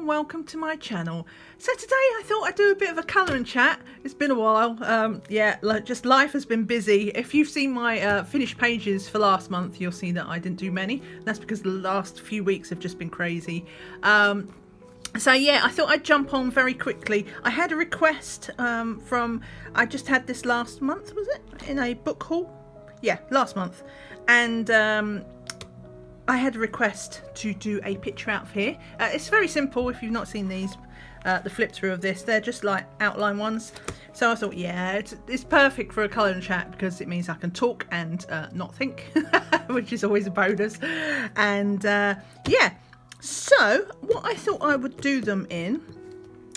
and welcome to my channel. So today I thought I'd do a bit of a colouring chat. It's been a while. Yeah, just life has been busy. If you've seen my finished pages for last month, you'll see that I didn't do many. That's because the last few weeks have just been crazy. So yeah, I thought I'd jump on very quickly. I had a request I just had this last month, was it? In a book haul? Yeah, last month. And I had a request to do a picture out of here. It's very simple if you've not seen these, the flip through of this. They're just like outline ones. So I thought, yeah, it's perfect for a colour and chat because it means I can talk and not think, which is always a bonus. And yeah, so what I thought I would do them in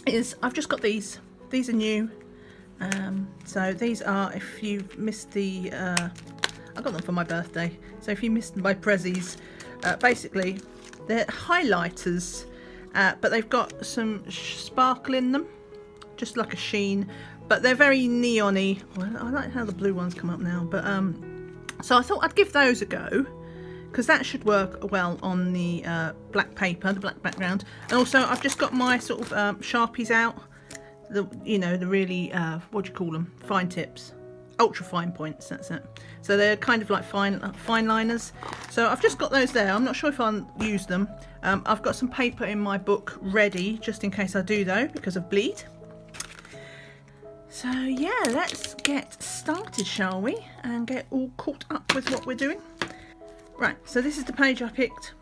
is I've just got these. These are new. So these are, if you missed the... I got them for my birthday. So if you missed my prezzies, basically they're highlighters, but they've got some sparkle in them, just like a sheen, but they're very neon-y. Well, I like how the blue ones come up now, but so I thought I'd give those a go because that should work well on the black paper, the black background. And also I've just got my sort of Sharpies out, the really what do you call them, fine tips, ultra fine points, that's it. So they're kind of like fine liners. So I've just got those there. I'm not sure if I'll use them. I've got some paper in my book ready just in case I do though, because of bleed. So yeah, let's get started, shall we? And get all caught up with what we're doing. Right, so this is the page I picked.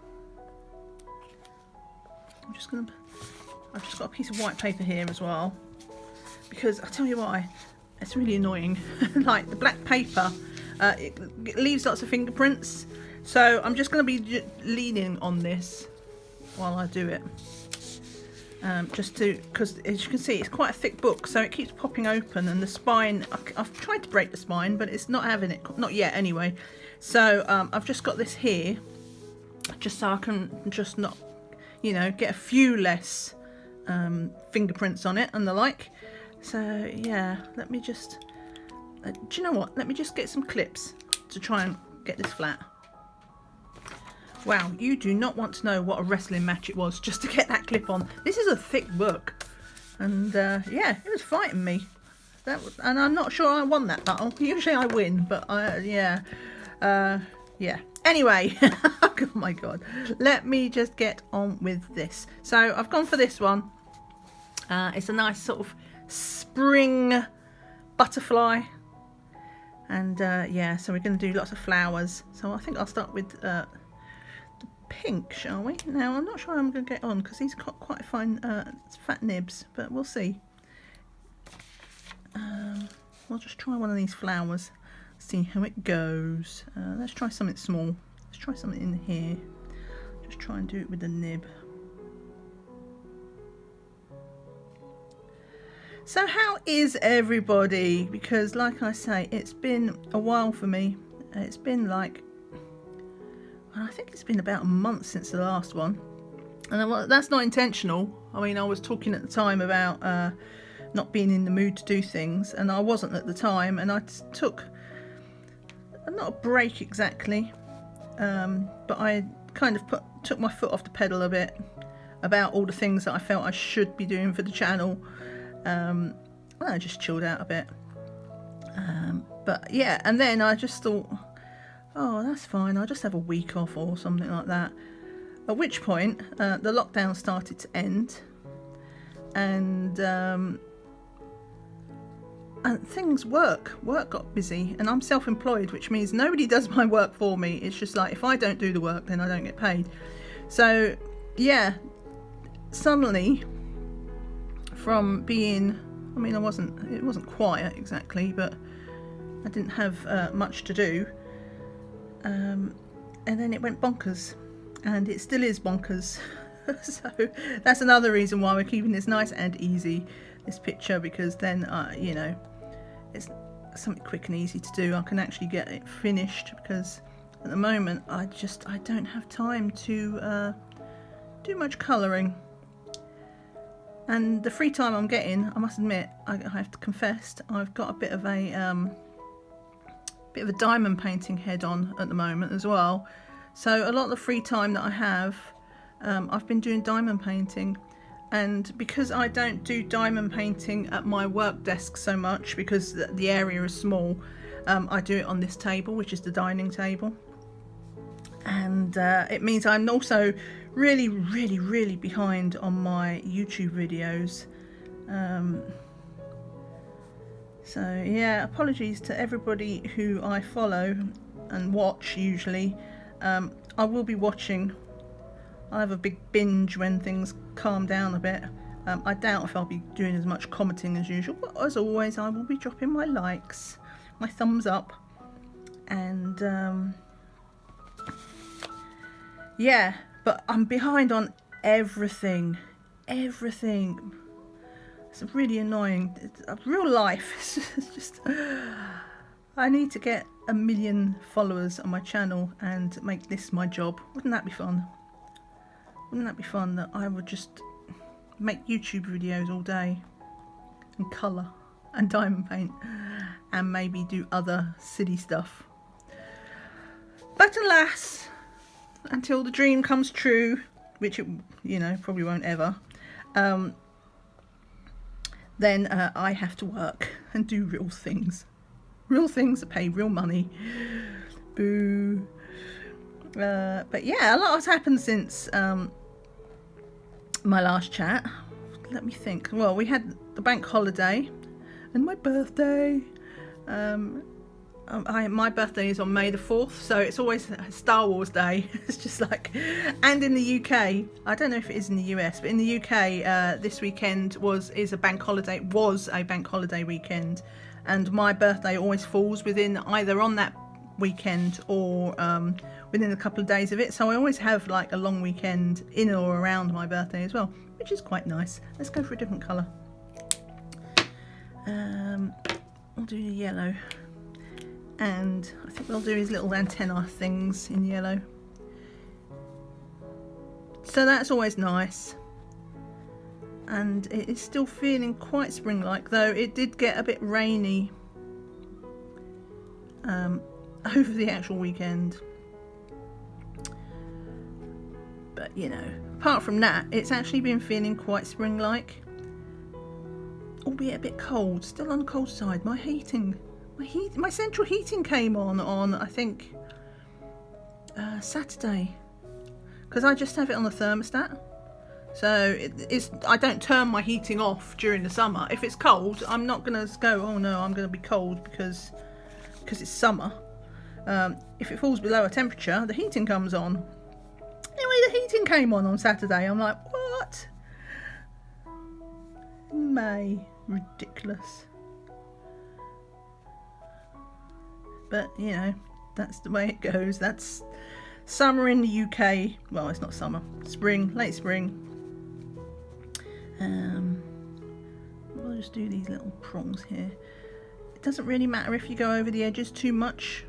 I've just got a piece of white paper here as well, because I'll tell you why. It's really annoying. Like the black paper, it leaves lots of fingerprints. So I'm just going to be leaning on this while I do it. Because as you can see, it's quite a thick book, so it keeps popping open, and the spine, I've tried to break the spine, but it's not having it, not yet anyway. So I've just got this here, just so I can just not, get a few less fingerprints on it and the like. So yeah, let me just, do you know what? Let me just get some clips to try and get this flat. Wow, you do not want to know what a wrestling match it was just to get that clip on. This is a thick book. And yeah, it was fighting me. And I'm not sure I won that battle. Usually I win, but yeah. Yeah. Anyway, oh my God. Let me just get on with this. So I've gone for this one. It's a nice sort of spring butterfly, and yeah, so we're going to do lots of flowers. So I think I'll start with the pink, shall we? Now I'm not sure I'm going to get on because he's got quite fine fat nibs, but we'll see. We'll just try one of these flowers, see how it goes. Let's try something small. Let's try something in here. Just try and do it with the nib. So how is everybody? Because like I say, it's been a while for me. It's been like, I think it's been about a month since the last one. And that's not intentional. I mean, I was talking at the time about not being in the mood to do things, and I wasn't at the time, and I took, not a break exactly, but I kind of took my foot off the pedal a bit about all the things that I felt I should be doing for the channel. I just chilled out a bit, but yeah, and then I just thought, oh, that's fine, I'll just have a week off or something like that. At which point the lockdown started to end, and things work got busy, and I'm self-employed, which means nobody does my work for me. It's just like, if I don't do the work, then I don't get paid. So yeah, suddenly, from being, I mean, it wasn't quiet exactly, but I didn't have much to do, and then it went bonkers, and it still is bonkers. So that's another reason why we're keeping this nice and easy, this picture, because then it's something quick and easy to do. I can actually get it finished, because at the moment I don't have time to do much colouring. And the free time I'm getting, I must admit, I have to confess, I've got a bit of a diamond painting head on at the moment as well. So a lot of the free time that I have, I've been doing diamond painting, and because I don't do diamond painting at my work desk so much because the area is small, I do it on this table, which is the dining table. And it means I'm also really behind on my YouTube videos. So yeah, apologies to everybody who I follow and watch usually. I will be watching. I'll have a big binge when things calm down a bit. I doubt if I'll be doing as much commenting as usual, but as always I will be dropping my likes, my thumbs up, and yeah, but I'm behind on everything. It's really annoying. Real life, it's just, I need to get 1 million followers on my channel and make this my job. Wouldn't that be fun? Wouldn't that be fun that I would just make YouTube videos all day and colour and diamond paint and maybe do other silly stuff. But alas, until the dream comes true, which it, you know, probably won't ever, then I have to work and do real things that pay real money. Boo. But yeah, a lot has happened since my last chat. Let me think. Well, we had the bank holiday and my birthday. My birthday is on May the 4th, so it's always Star Wars Day. It's just like, and in the UK, I don't know if it is in the US, but in the UK, this weekend was a bank holiday weekend, and my birthday always falls within either on that weekend or within a couple of days of it, so I always have like a long weekend in or around my birthday as well, which is quite nice. Let's go for a different colour. I'll do the yellow, and I think we'll do his little antenna things in yellow, so that's always nice. And it is still feeling quite spring-like, though it did get a bit rainy over the actual weekend. But you know, apart from that, it's actually been feeling quite spring-like, albeit a bit cold, still on the cold side. My central heating came on I think Saturday, because I just have it on the thermostat. So I don't turn my heating off during the summer. If it's cold, I'm not gonna go, oh no, I'm gonna be cold because it's summer. If it falls below a temperature, the heating comes on. Anyway, the heating came on Saturday. I'm like, what? May, ridiculous. But you know, that's the way it goes. That's summer in the UK. Well, it's not summer, spring, late spring. We'll just do these little prongs here. It doesn't really matter if you go over the edges too much,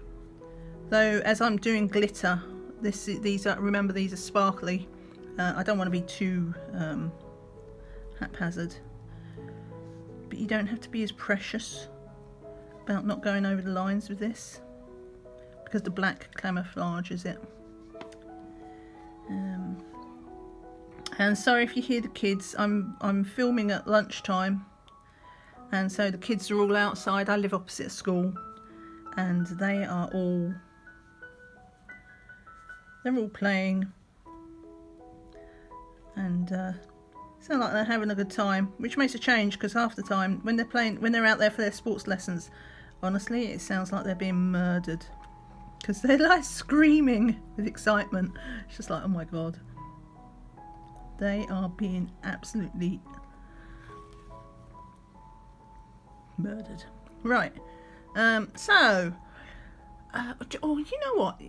though. As I'm doing glitter, these are sparkly. I don't want to be too haphazard, but you don't have to be as precious about not going over the lines with this, because the black camouflages it. And sorry if you hear the kids. I'm filming at lunchtime, and so the kids are all outside. I live opposite a school, and they're all playing, and sound like they're having a good time, which makes a change, because half the time when they're out there for their sports lessons, honestly, it sounds like they're being murdered, because they're like screaming with excitement. It's just like, oh my god, they are being absolutely murdered. Right. Oh, you know what?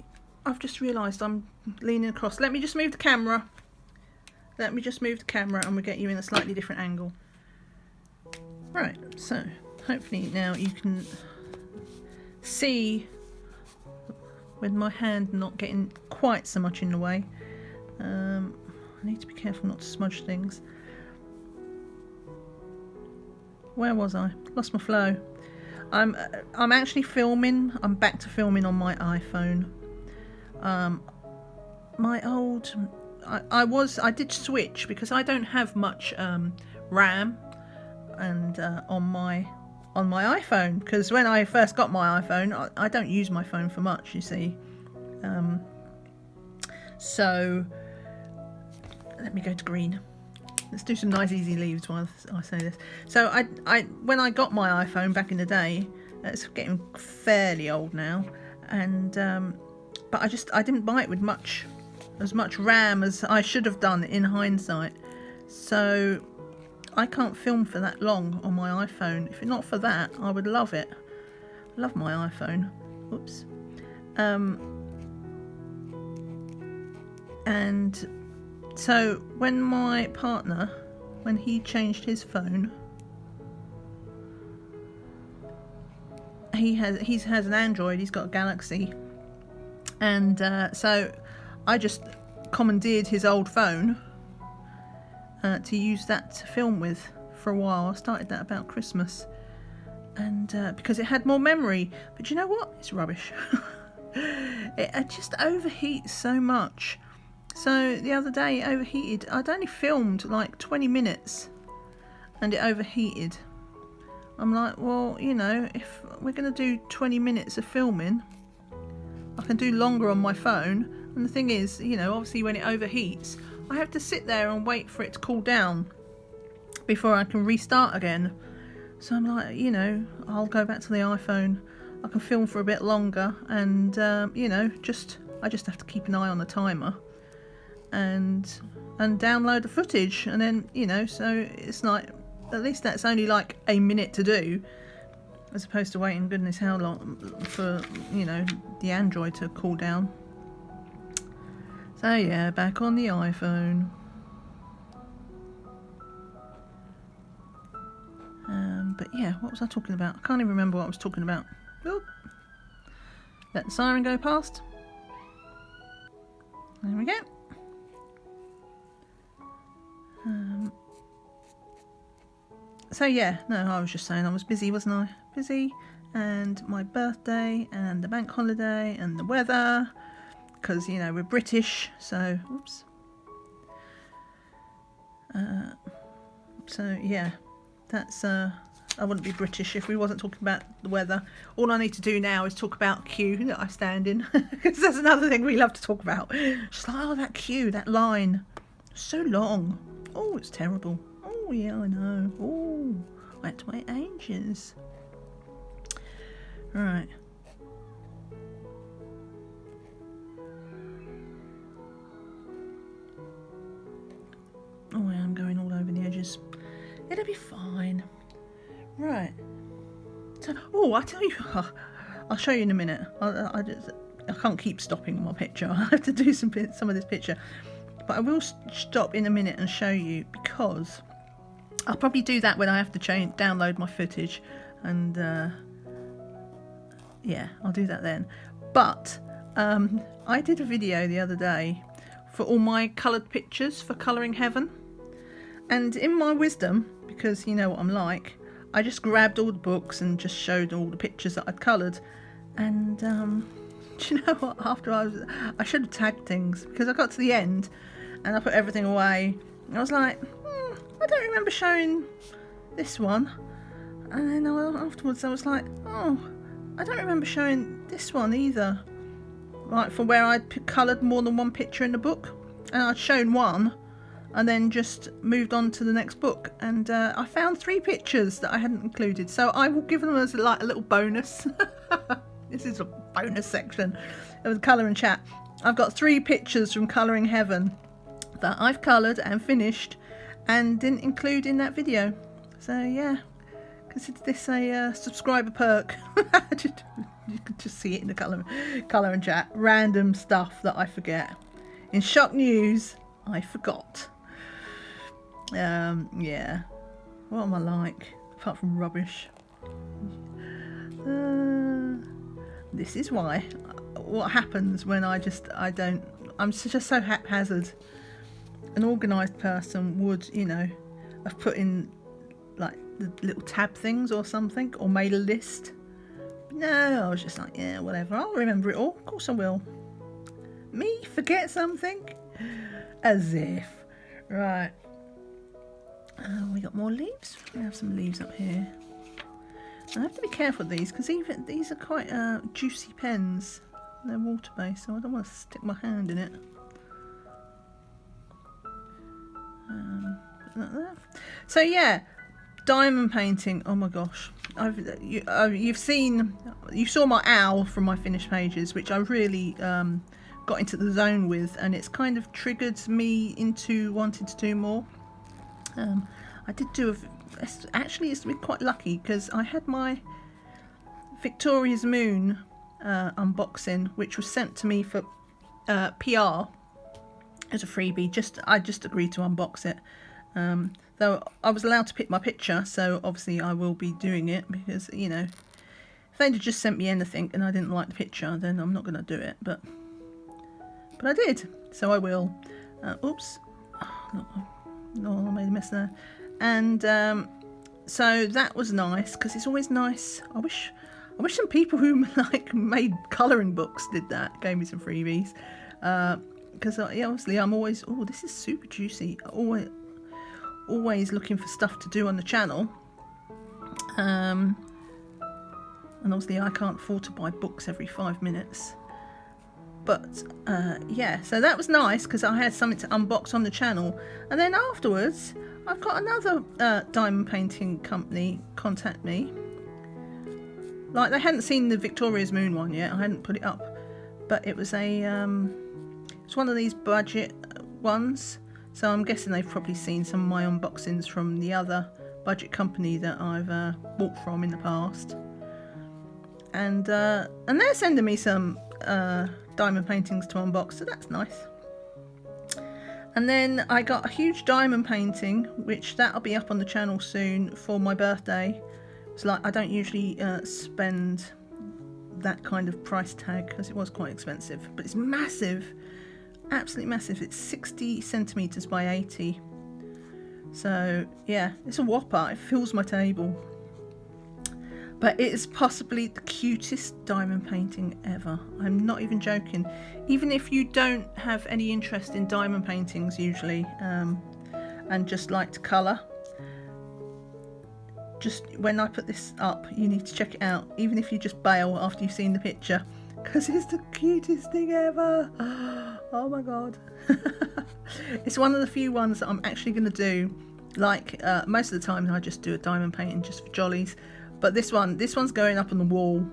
I've just realised I'm leaning across. Let me just move the camera. And we'll get you in a slightly different angle. Right, so hopefully now you can see with my hand not getting quite so much in the way. I need to be careful not to smudge things. Where was I? Lost my flow. I'm actually filming. I'm back to filming on my iPhone. My old I did switch because I don't have much RAM and on my iPhone, because when I first got my iPhone, I don't use my phone for much, you see. So let me go to green. Let's do some nice easy leaves while I say this. So I when I got my iPhone back in the day, it's getting fairly old now, and but I didn't buy it with as much RAM as I should have done in hindsight. So I can't film for that long on my iPhone. If not for that, I would love it. I love my iPhone. Oops. And so when my partner, when he changed his phone, he has an Android. He's got a Galaxy, and so I just commandeered his old phone to use that to film with for a while. I started that about Christmas, and because it had more memory. But you know what? It's rubbish. It just overheats so much. So the other day it overheated. I'd only filmed like 20 minutes and it overheated. I'm like, well, you know, if we're going to do 20 minutes of filming, I can do longer on my phone. And the thing is, you know, obviously when it overheats, I have to sit there and wait for it to cool down before I can restart again. So I'm like, you know, I'll go back to the iPhone. I can film for a bit longer, and you know, I just have to keep an eye on the timer and download the footage, and then, you know, so it's like, at least that's only like a minute to do, as opposed to waiting goodness how long for, you know, the Android to cool down. So yeah, back on the iPhone. But yeah, what was I talking about? I can't even remember what I was talking about. Oop. Let the siren go past. There we go. So yeah, no, I was just saying I was busy, wasn't I? Busy, and my birthday, and the bank holiday, and the weather, because, you know, we're British, so, oops. So yeah, that's, I wouldn't be British if we wasn't talking about the weather. All I need to do now is talk about queue that I stand in, because that's another thing we love to talk about. Just like, oh, that queue, that line, so long. Oh, it's terrible. Oh yeah, I know. Oh, I had to wait ages. Right. Oh, I am going all over the edges. It'll be fine. Right. So, oh, I tell you, I'll show you in a minute. I can't keep stopping my picture. I have to do some of this picture, but I will stop in a minute and show you, because I'll probably do that when I have to download my footage, and yeah, I'll do that then. But I did a video the other day for all my coloured pictures for Colouring Heaven, and in my wisdom, because you know what I'm like, I just grabbed all the books and just showed all the pictures that I'd coloured. And do you know what? After I should have tagged things, because I got to the end and I put everything away. And I was like, I don't remember showing this one. And then afterwards I was like, oh, I don't remember showing this one either. Like, for where I'd coloured more than one picture in the book, and I'd shown one and then just moved on to the next book, and I found 3 pictures that I hadn't included, so I will give them as like a little bonus. This is a bonus section of the Colour and Chat. I've got 3 pictures from Colouring Heaven that I've coloured and finished and didn't include in that video. So yeah, consider this a subscriber perk. You can just see it in the Colour and Chat. Random stuff that I forget. In shock news, I forgot. Yeah, what am I like apart from rubbish? This is why, what happens when I'm just so haphazard. An organised person would, you know, have put in like the little tab things or something, or made a list. But no, I was just like, yeah, whatever, I'll remember it all, of course I will. Me forget something? As if. Right. We got more leaves. We have some leaves up here. I have to be careful with these because even these are quite juicy pens. They're water based, so I don't want to stick my hand in it. Like that. So yeah, diamond painting. Oh my gosh, you saw my owl from my finished pages, which I really got into the zone with, and it's kind of triggered me into wanting to do more. I did do actually it's been quite lucky because I had my Victoria's Moon unboxing, which was sent to me for PR as a freebie. I just agreed to unbox it, though I was allowed to pick my picture, so obviously I will be doing it because, you know, if they'd just sent me anything and I didn't like the picture, then I'm not going to do it, but I did, so I will. Oops, no, I made a mess there. And so that was nice because it's always nice. I wish some people who like made colouring books did that, gave me some freebies, because obviously I'm always, oh, this is super juicy, always looking for stuff to do on the channel, and obviously I can't afford to buy books every 5 minutes, but yeah, so that was nice because I had something to unbox on the channel. And then afterwards I've got another diamond painting company contact me. Like, they hadn't seen the Victoria's Moon one yet, I hadn't put it up, but it was it's one of these budget ones, so I'm guessing they've probably seen some of my unboxings from the other budget company that I've bought from in the past, and they're sending me some diamond paintings to unbox, so that's nice. And then I got a huge diamond painting, which that'll be up on the channel soon for my birthday. It's like, I don't usually spend that kind of price tag because it was quite expensive, but it's massive, absolutely massive. It's 60 centimeters by 80, so yeah, it's a whopper. It fills my table, but it is possibly the cutest diamond painting ever. I'm not even joking. Even if you don't have any interest in diamond paintings usually, and just like to colour, just when I put this up, you need to check it out, even if you just bail after you've seen the picture, because it's the cutest thing ever. Oh my god. It's one of the few ones that I'm actually going to do. Like, most of the time I just do a diamond painting just for jollies, but this one's going up on the wall.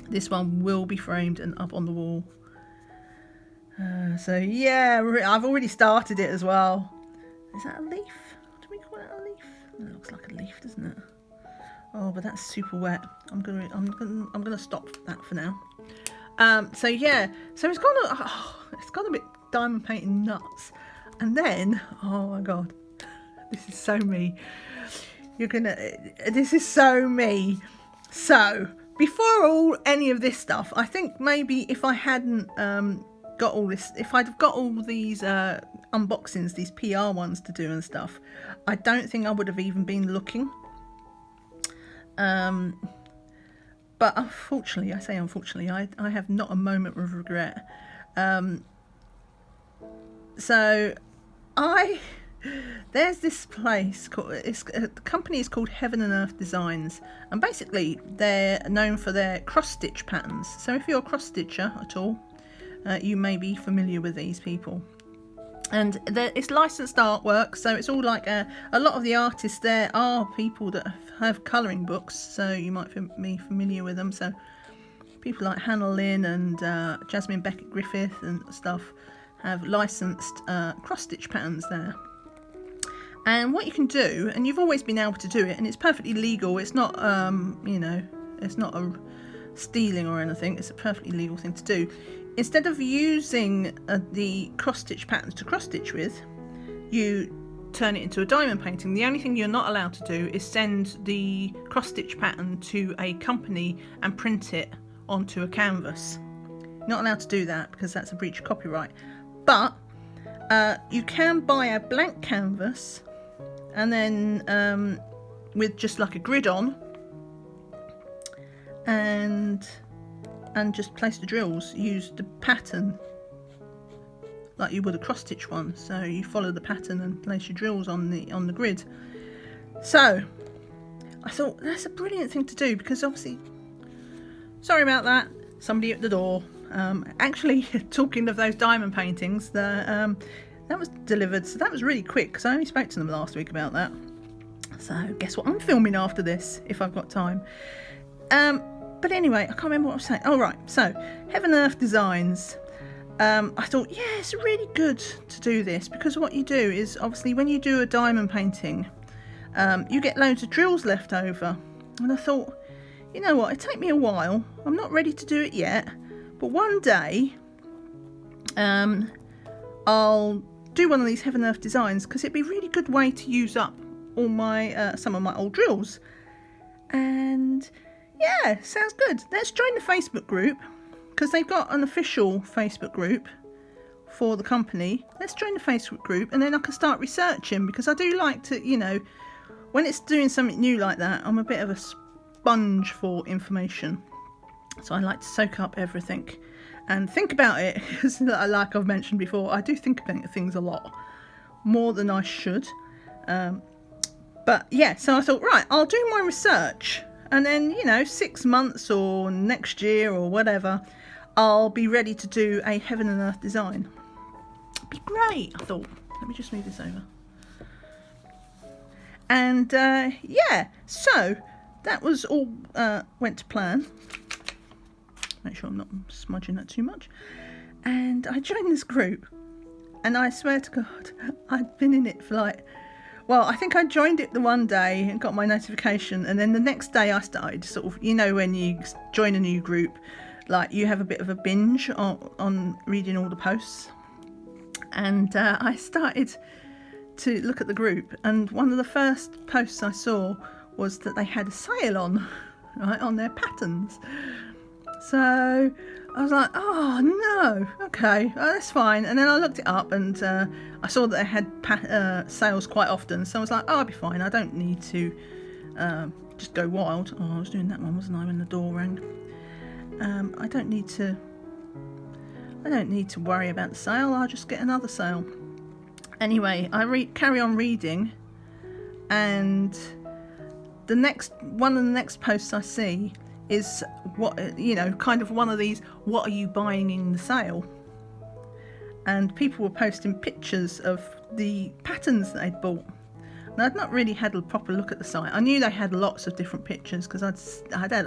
This one will be framed and up on the wall. So yeah, I've already started it as well. Is that a leaf? Do we call it a leaf? It looks like a leaf, doesn't it? Oh, but that's super wet. I'm gonna stop that for now. So yeah, so it's gone a bit diamond painting nuts, and then, oh my god, this is so me. This is so me. So before any of this stuff, I think maybe if I hadn't got all this, if I'd have got all these unboxings, these PR ones to do and stuff, I don't think I would have even been looking. But unfortunately, I say unfortunately, I have not a moment of regret. So there's this place called, the company is called Heaven and Earth Designs, and basically they're known for their cross stitch patterns. So if you're a cross stitcher at all, you may be familiar with these people. And it's licensed artwork, so it's all like a lot of the artists there are people that have colouring books, so you might be familiar with them. So people like Hannah Lynn and Jasmine Beckett Griffith and stuff have licensed cross-stitch patterns there. And what you can do, and you've always been able to do it, and it's perfectly legal, it's not you know, it's not a stealing or anything, it's a perfectly legal thing to do. Instead of using the cross-stitch patterns to cross-stitch with, you turn it into a diamond painting. The only thing you're not allowed to do is send the cross-stitch pattern to a company and print it onto a canvas. You're not allowed to do that because that's a breach of copyright. But you can buy a blank canvas and then with just like a grid on, and just place the drills, use the pattern like you would a cross stitch one. So you follow the pattern and place your drills on the grid. So I thought that's a brilliant thing to do, because obviously, sorry about that, somebody at the door. Actually, talking of those diamond paintings, that was delivered, so that was really quick, because I only spoke to them last week about that. So guess what I'm filming after this, if I've got time. But anyway, I can't remember what I was saying. Oh right, so Heaven and Earth Designs. I thought, yeah, it's really good to do this, because what you do is, obviously when you do a diamond painting, you get loads of drills left over. And I thought, you know what, it'll take me a while. I'm not ready to do it yet, but one day I'll do one of these Heaven and Earth Designs, because it'd be a really good way to use up all my some of my old drills. And yeah, sounds good. Let's join the Facebook group, because they've got an official Facebook group for the company. Let's join the Facebook group, and then I can start researching, because I do like to, you know, when it's doing something new like that, I'm a bit of a sponge for information. So I like to soak up everything and think about it, because like I've mentioned before, I do think about things a lot, more than I should. But yeah, so I thought, right, I'll do my research, and then, you know, 6 months or next year or whatever, I'll be ready to do a Heaven and Earth design. It'd be great, I thought. Let me just move this over. And yeah, so that was all went to plan. Make sure I'm not smudging that too much. And I joined this group, and I swear to God, I'd been in it for like, well, I think I joined it the one day and got my notification, and then the next day I started sort of, you know, when you join a new group, like you have a bit of a binge on reading all the posts. And I started to look at the group, and one of the first posts I saw was that they had a sale on, right, on their patterns. So I was like, oh no, okay, that's fine. And then I looked it up, and I saw that they had sales quite often. So I was like, oh, I'll be fine. I don't need to just go wild. Oh, I was doing that one, wasn't I, when the door rang? I don't need to worry about the sale. I'll just get another sale. Anyway, I carry on reading, and the next posts I see is, what, you know, kind of one of these, what are you buying in the sale? And people were posting pictures of the patterns that they'd bought. And I'd not really had a proper look at the site. I knew they had lots of different pictures, because I'd had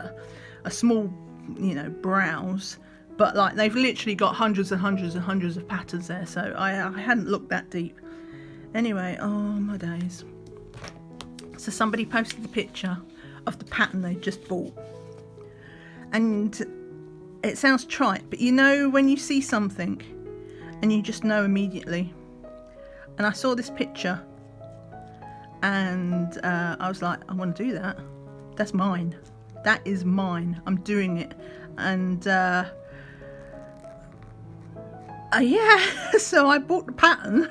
a small, you know, browse, but like they've literally got hundreds and hundreds and hundreds of patterns there, so I hadn't looked that deep. Anyway, oh my days. So somebody posted a picture of the pattern they just bought. And it sounds trite, but you know when you see something and you just know immediately. And I saw this picture, and I was like, I want to do that. That's mine. That is mine. I'm doing it. And yeah, so I bought the pattern.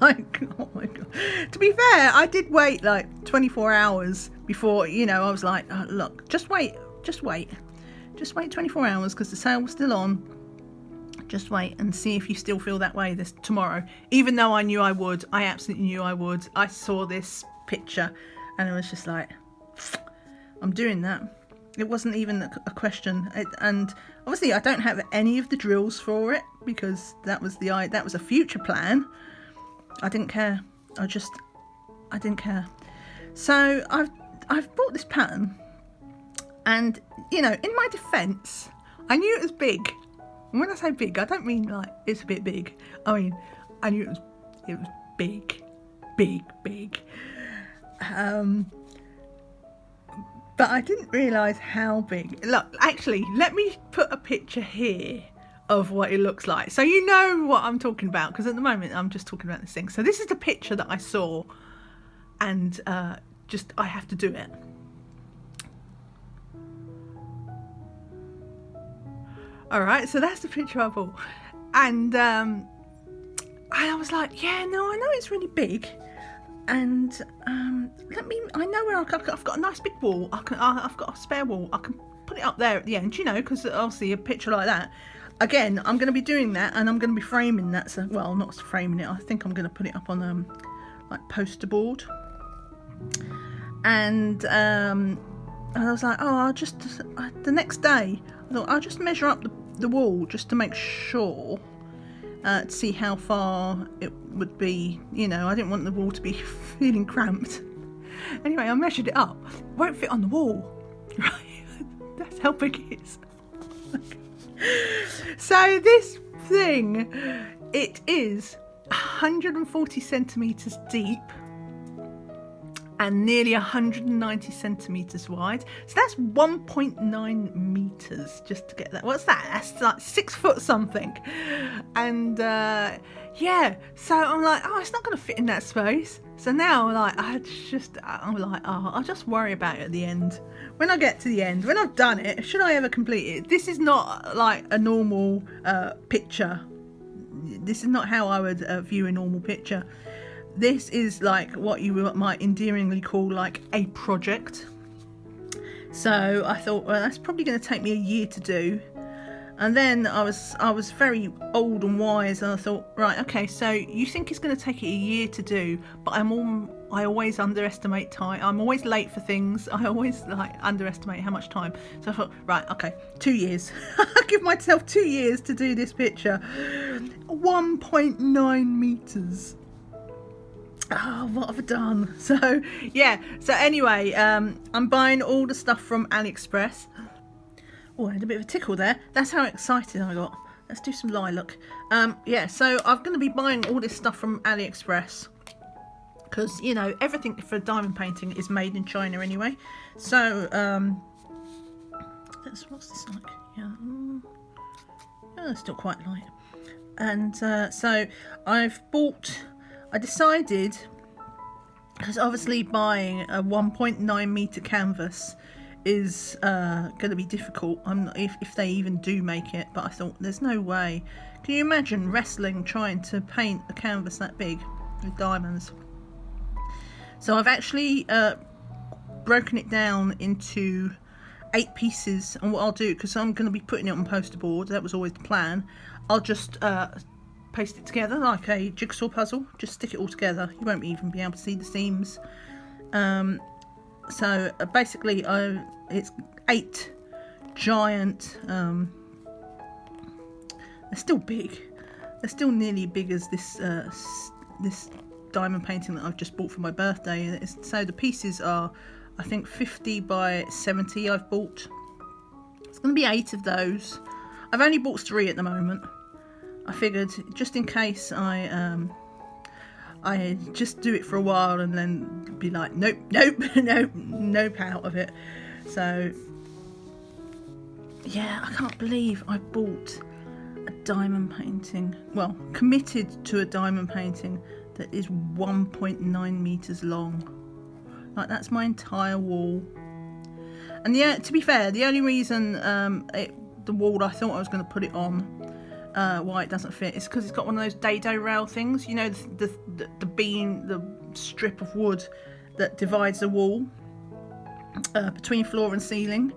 Like, oh my God. To be fair, I did wait like 24 hours before, you know, I was like, oh, look, just wait 24 hours, because the sale was still on. Just wait and see if you still feel that way tomorrow. Even though I knew I would, I absolutely knew I would. I saw this picture and I was just like, I'm doing that. It wasn't even a question. And obviously I don't have any of the drills for it, because that was a future plan. I didn't care. I didn't care. So I've bought this pattern, and you know, in my defence, I knew it was big. And when I say big, I don't mean like it's a bit big. I mean, I knew it was big. But I didn't realise how big. Look, actually, let me put a picture here of what it looks like, so you know what I'm talking about, because at the moment I'm just talking about this thing. So this is the picture that I saw, and just I have to do it. Alright, so that's the picture I bought, and I was like, yeah, no, I know it's really big, and I know where I've got a nice big wall. I've got a spare wall. I can put it up there at the end, you know, because obviously a picture like that, again, I'm going to be doing that, and I'm going to be framing that. So, well, not framing it. I think I'm going to put it up on like poster board. And I was like, oh, the next day, I thought I'll just measure up the wall just to make sure, to see how far it would be. You know, I didn't want the wall to be feeling cramped. Anyway, I measured it up. It won't fit on the wall, right? That's how big it is. So this thing, it is 140 centimetres deep and nearly 190 centimetres wide. So that's 1.9 metres just to get that. What's that? That's like 6 foot something. And yeah, so I'm like, oh, it's not going to fit in that space. So now I'm like, oh, I'll just worry about it at the end. When I get to the end, when I've done it, should I ever complete it? This is not like a normal picture. This is not how I would view a normal picture. This is like what you might endearingly call like a project. So I thought, well, that's probably going to take me a year to do. And then I was very old and wise, and I thought, right, okay, so you think it's going to take it a year to do, but I always underestimate time. I'm always late for things. I always underestimate how much time. So I thought, right, okay, 2 years. I give myself 2 years to do this picture. 1.9 meters. Oh, what have I done? So yeah. So anyway, I'm buying all the stuff from AliExpress. Oh, I had a bit of a tickle there. That's how excited I got. Let's do some lilac. Yeah, so I'm going to be buying all this stuff from AliExpress because, you know, everything for diamond painting is made in China anyway. So, what's this like? Yeah, it's still quite light. And so I decided, because obviously buying a 1.9 meter canvas is going to be difficult. I'm not, if they even do make it, but I thought there's no way. Can you imagine wrestling trying to paint a canvas that big with diamonds? So I've actually broken it down into 8 pieces, and what I'll do, because I'm going to be putting it on poster board, that was always the plan, I'll just paste it together like a jigsaw puzzle, just stick it all together. You won't even be able to see the seams. So basically it's 8 giant, they're still big, they're still nearly big as this diamond painting that I've just bought for my birthday. So the pieces are, I think, 50 by 70 I've bought. It's going to be 8 of those. I've only bought 3 at the moment. I figured just in case I just do it for a while and then be like, nope, out of it. So yeah, I can't believe I bought a diamond painting, well, committed to a diamond painting that is 1.9 meters long. Like, that's my entire wall. And yeah, to be fair, the only reason the wall I thought I was going to put it on, why it doesn't fit, is because it's got one of those dado rail things, you know, the beam, the strip of wood that divides the wall between floor and ceiling,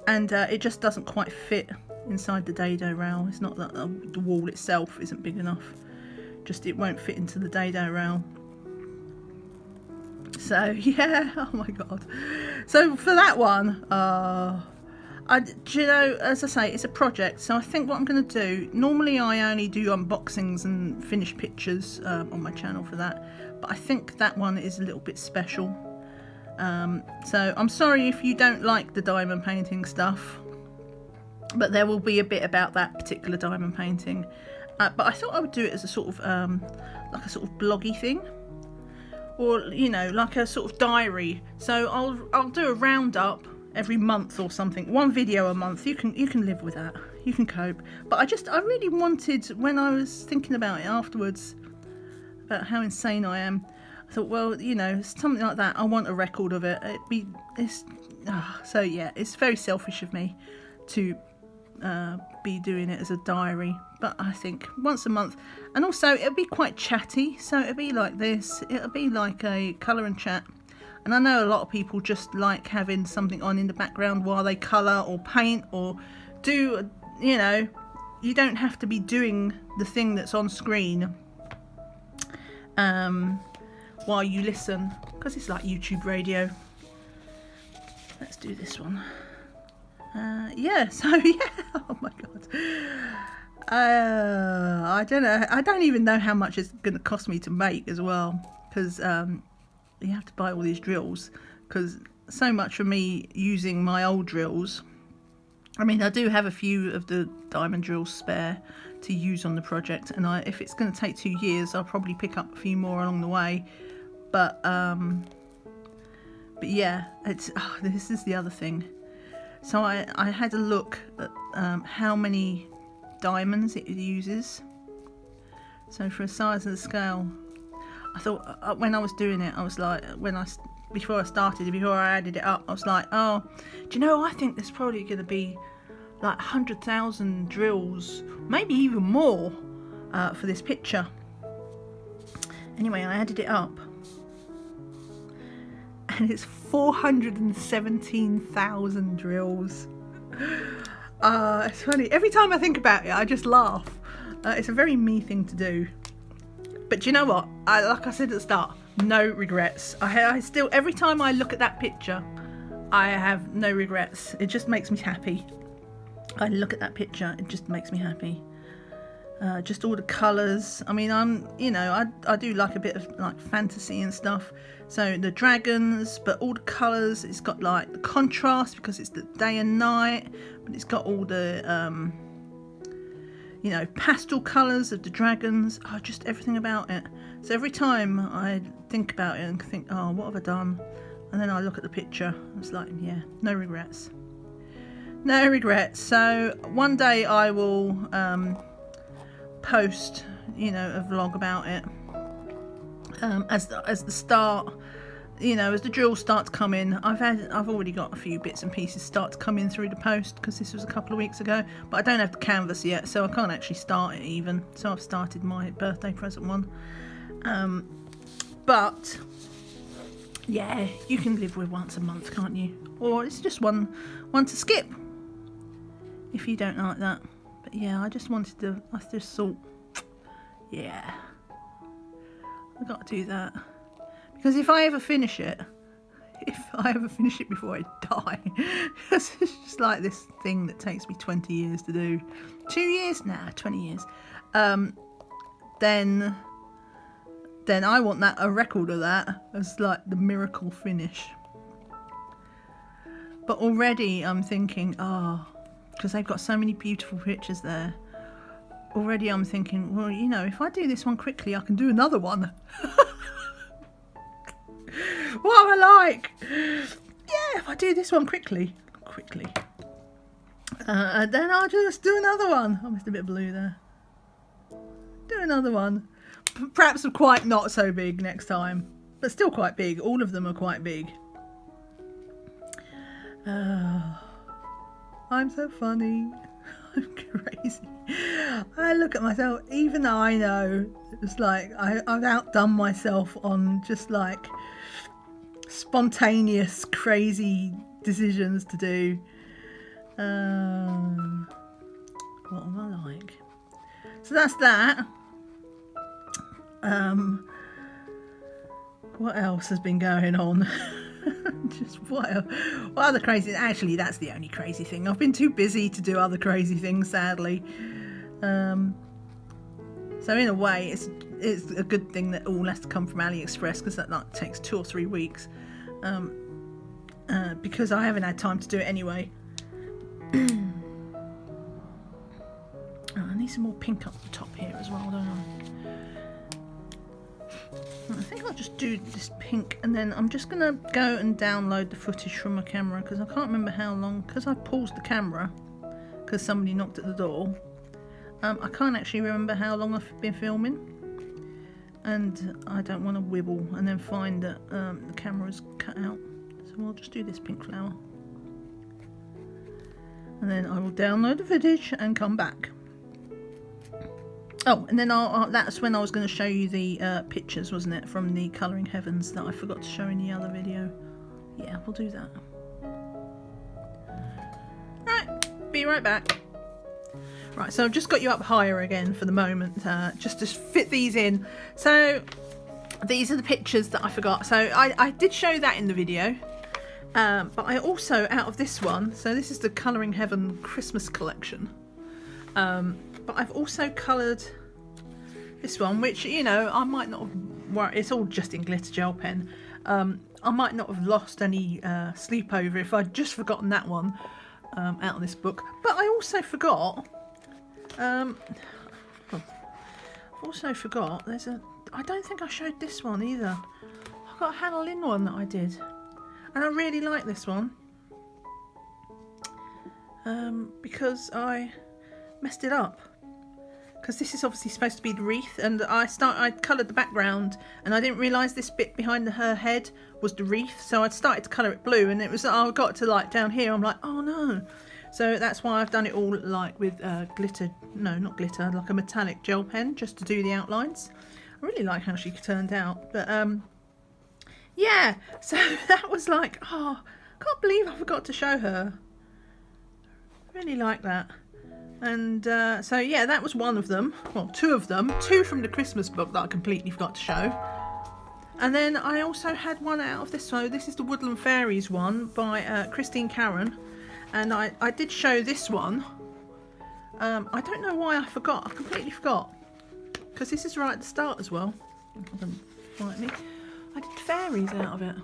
and it just doesn't quite fit inside the dado rail. It's not that the wall itself isn't big enough, just it won't fit into the dado rail. So yeah, oh my god. So for that one, do you know, as I say, it's a project, so I think what I'm going to do, normally I only do unboxings and finished pictures on my channel for that, but I think that one is a little bit special. So I'm sorry if you don't like the diamond painting stuff, but there will be a bit about that particular diamond painting. But I thought I would do it as a sort of like a sort of bloggy thing, or, you know, like a sort of diary. So I'll do a roundup every month or something, 1 video a month. You can live with that, you can cope. But I really wanted, when I was thinking about it afterwards, about how insane I am, I thought, well, you know, something like that, I want a record of it. So yeah, it's very selfish of me to be doing it as a diary, but I think once a month. And also it'll be quite chatty, so it'll be like this, it'll be like a colour and chat. And I know a lot of people just like having something on in the background while they colour or paint or do, you know, you don't have to be doing the thing that's on screen while you listen, because it's like YouTube radio. Let's do this one. Yeah, so yeah, oh my god. I don't know. I don't even know how much it's going to cost me to make as well, because you have to buy all these drills, because so much for me using my old drills. I mean, I do have a few of the diamond drills spare to use on the project, and if it's going to take 2 years, I'll probably pick up a few more along the way. But yeah, this is the other thing. So I had a look at how many diamonds it uses. So for a size of the scale, I thought when I was doing it, I was like, before I added it up, I was like, oh, do you know, I think there's probably going to be like 100,000 drills, maybe even more, for this picture. Anyway, I added it up, and it's 417,000 drills. It's funny. Every time I think about it, I just laugh. It's a very me thing to do. But do you know what? Like I said at the start, no regrets. I still, every time I look at that picture, I have no regrets. It just makes me happy. I look at that picture, it just makes me happy. Just all the colours. I mean, I do like a bit of like fantasy and stuff. So the dragons, but all the colours. It's got like the contrast because it's the day and night, but it's got all the pastel colours of the dragons. Oh, just everything about it. So every time I think about it and think, oh, what have I done? And then I look at the picture, it's like, yeah, no regrets. No regrets. So one day I will post, a vlog about it. As the start, as the drills start to come in. I've already got a few bits and pieces start to come in through the post, because this was a couple of weeks ago, but I don't have the canvas yet, so I can't actually start it even. So I've started my birthday present one. But yeah, you can live with once a month, can't you? Or it's just one to skip if you don't like that. But yeah, I just thought, yeah, I've got to do that, because if I ever finish it before I die, it's just like this thing that takes me 20 years to do. 2 years? Nah, 20 years. Then I want a record of that as like the miracle finish. But already I'm thinking, because they've got so many beautiful pictures there. Already I'm thinking, well, if I do this one quickly, I can do another one. What am I like? Yeah, if I do this one quickly, then I'll just do another one. I missed a bit of blue there. Do another one. Perhaps quite not so big next time, but still quite big. All of them are quite big. I'm so funny. I'm crazy. I look at myself, even though I know it's like I've outdone myself on just like spontaneous, crazy decisions to do. What am I like? So that's that. What else has been going on? Just what other crazy? Actually, that's the only crazy thing. I've been too busy to do other crazy things, sadly. So in a way, it's a good thing that all has to come from AliExpress, because that like takes 2 or 3 weeks. Because I haven't had time to do it anyway. I need some more pink up the top here as well, don't I? I think I'll just do this pink, and then I'm just going to go and download the footage from my camera, because I can't remember how long, because I paused the camera because somebody knocked at the door. I can't actually remember how long I've been filming, and I don't want to wibble and then find that the camera's cut out. So I'll just do this pink flower, and then I will download the footage and come back. Oh, and then that's when I was going to show you the pictures, wasn't it, from the Colouring Heavens that I forgot to show in the other video. Yeah, we'll do that. Right, be right back. Right, so I've just got you up higher again for the moment, just to fit these in. So these are the pictures that I forgot. So I did show that in the video, but I also, out of this one, so this is the Colouring Heaven Christmas collection, but I've also coloured this one, which, you know, I might not have, it's all just in glitter gel pen. I might not have lost any sleep over if I'd just forgotten that one out of this book. But I also forgot, there's I don't think I showed this one either. I've got a Hannah Lynn one that I did, and I really like this one because I messed it up. Because this is obviously supposed to be the wreath, and I coloured the background, and I didn't realise this bit behind her head was the wreath, so I started to colour it blue, and it was, I got to like down here, I'm like, oh no. So that's why I've done it all like with glitter, no, not glitter, like a metallic gel pen, just to do the outlines. I really like how she turned out, but yeah, so that was like, oh, I can't believe I forgot to show her. Really like that. And so yeah, that was one of them, well, two of them, two from the Christmas book that I completely forgot to show. And then I also had one out of this, so this is the Woodland Fairies one by Christine Karen, and I did show this one. I don't know why I forgot, I completely forgot, because this is right at the start as well. Don't bite me. I did fairies out of it.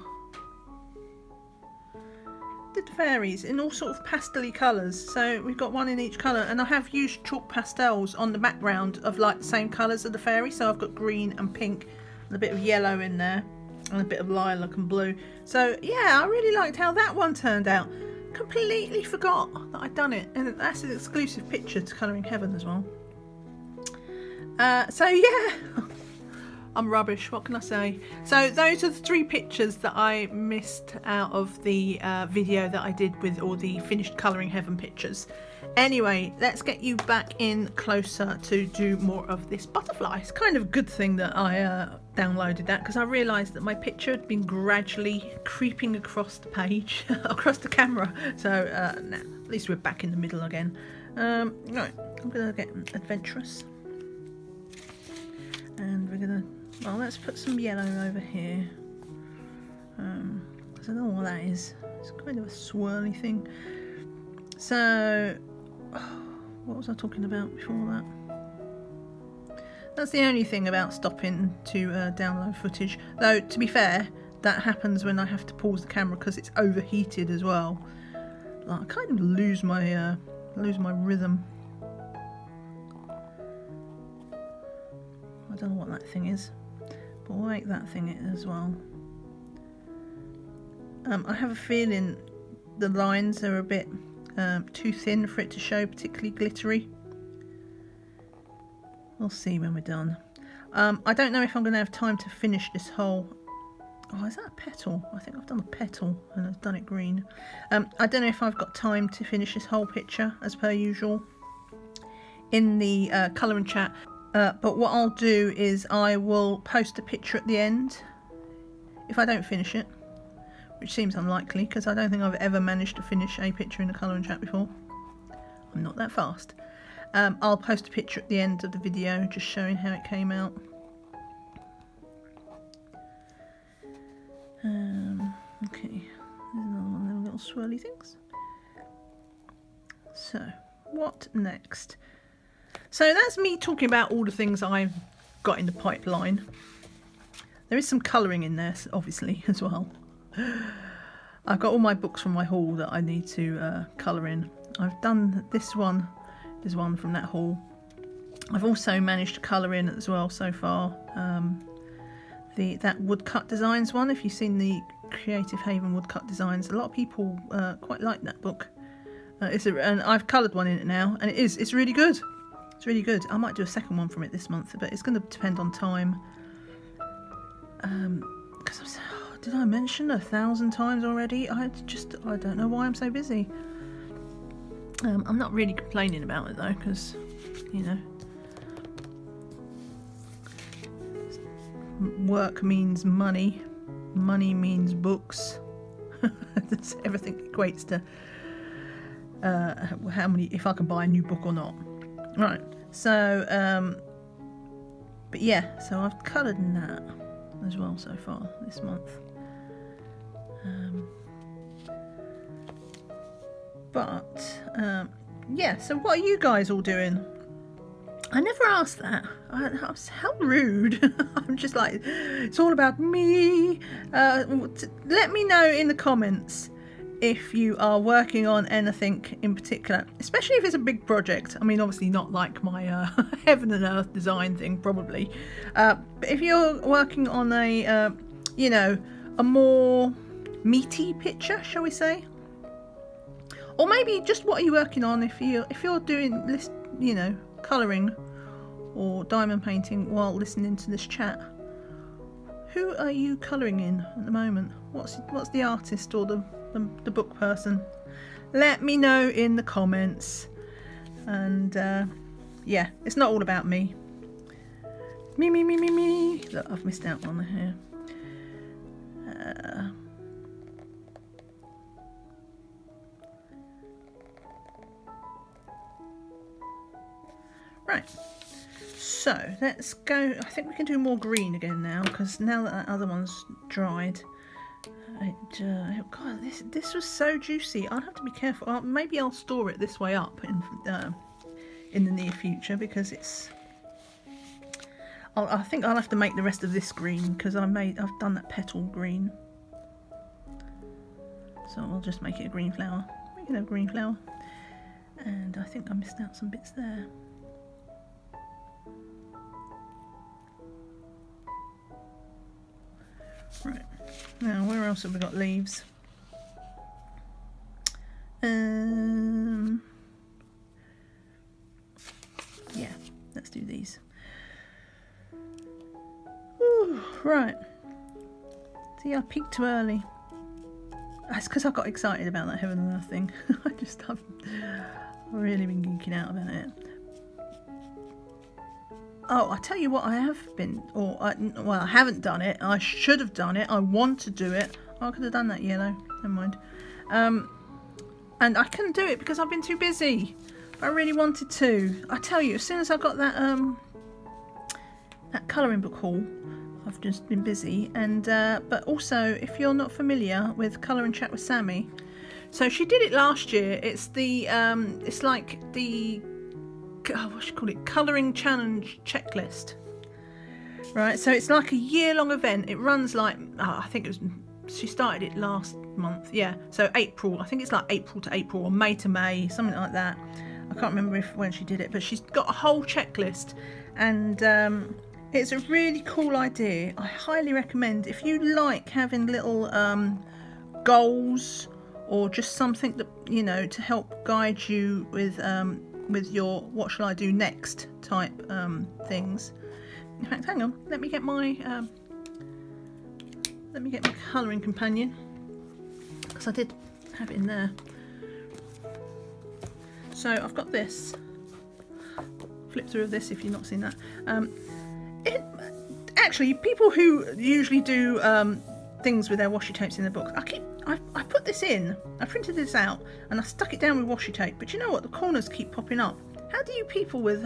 Did the fairies in all sort of pastel-y colours, so we've got one in each colour, and I have used chalk pastels on the background of like the same colours of the fairy, so I've got green and pink and a bit of yellow in there and a bit of lilac and blue. So yeah, I really liked how that one turned out. Completely forgot that I'd done it, and that's an exclusive picture to Colouring Heaven as well. So yeah, I'm rubbish, what can I say? So those are the three pictures that I missed out of the video that I did with all the finished Colouring Heaven pictures. Anyway, let's get you back in closer to do more of this butterfly. It's kind of a good thing that I downloaded that, because I realised that my picture had been gradually creeping across the page, across the camera. So now, at least we're back in the middle again. Right, I'm going to get adventurous. And we're going to, well, let's put some yellow over here. I don't know what that is. It's kind of a swirly thing. So, what was I talking about before that? That's the only thing about stopping to download footage. Though, to be fair, that happens when I have to pause the camera because it's overheated as well. Like, I kind of lose my rhythm. I don't know what that thing is, but we'll make that thing as well. I have a feeling the lines are a bit too thin for it to show particularly glittery. We'll see when we're done. I don't know if I'm going to have time to finish this whole... Oh, is that a petal? I think I've done a petal and I've done it green. I don't know if I've got time to finish this whole picture as per usual in the colour and chat. But what I'll do is I will post a picture at the end if I don't finish it, which seems unlikely because I don't think I've ever managed to finish a picture in a colour and chat before. I'm not that fast. I'll post a picture at the end of the video just showing how it came out. Okay, there's another one of them little swirly things. So, what next? So that's me talking about all the things I've got in the pipeline. There is some colouring in there, obviously, as well. I've got all my books from my haul that I need to colour in. I've done this one. There's one from that haul. I've also managed to colour in as well so far. That Woodcut Designs one. If you've seen the Creative Haven Woodcut Designs, a lot of people quite like that book. And I've coloured one in it now, and it's really good. It's really good. I might do a second one from it this month, but it's going to depend on time. Because did I mention 1,000 times already? I don't know why I'm so busy. I'm not really complaining about it though, because, you know, work means money. Money means books. Everything equates to how many, if I can buy a new book or not. Right, so but yeah, so I've coloured in that as well so far this month. Yeah, so what are you guys all doing? I never asked that. I was how rude. I'm just like, it's all about me. Let me know in the comments if you are working on anything in particular, especially if it's a big project. I mean, obviously not like my heaven and earth design thing, probably. But if you're working on a, you know, a more meaty picture, shall we say? Or maybe just what are you working on if you're doing this, you know, colouring or diamond painting while listening to this chat. Who are you colouring in at the moment? What's the artist or the book person? Let me know in the comments. And yeah, it's not all about me. Me. Look, I've missed out on here. Right, so let's go. I think we can do more green again now, because now that other one's dried, oh god, this was so juicy. I'll have to be careful. Maybe I'll store it this way up in the near future, because it's. I think I'll have to make the rest of this green, because I've done that petal green. So I'll just make it a green flower. We can have green flower, and I think I missed out some bits there. Right, now where else have we got leaves? Yeah, let's do these. Ooh, right. See, I peaked too early. That's because I got excited about that heaven and earth thing. I've really been geeking out about it. Oh, I tell you what, I have been, I haven't done it. I should have done it. I want to do it. Oh, I could have done that yellow. Never mind. And I couldn't do it because I've been too busy. But I really wanted to. I tell you, as soon as I got that that colouring book haul, I've just been busy. And but also, if you're not familiar with Colour and Chat with Sammy, so she did it last year. It's the it's like the what should you call it? Colouring challenge checklist. Right, so it's like a year-long event. It runs like I think it was. She started it last month. Yeah, so April. I think it's like April to April or May to May, something like that. I can't remember when she did it, but she's got a whole checklist, and it's a really cool idea. I highly recommend if you like having little goals or just something that you know to help guide you with your what shall I do next type things. In fact, hang on, let me get my colouring companion, because I did have it in there. So I've got this. Flip through of this if you've not seen that. Actually, people who usually do things with their washi tapes in their books, I put this in, I printed this out, and I stuck it down with washi tape. But you know what? The corners keep popping up. How do you people what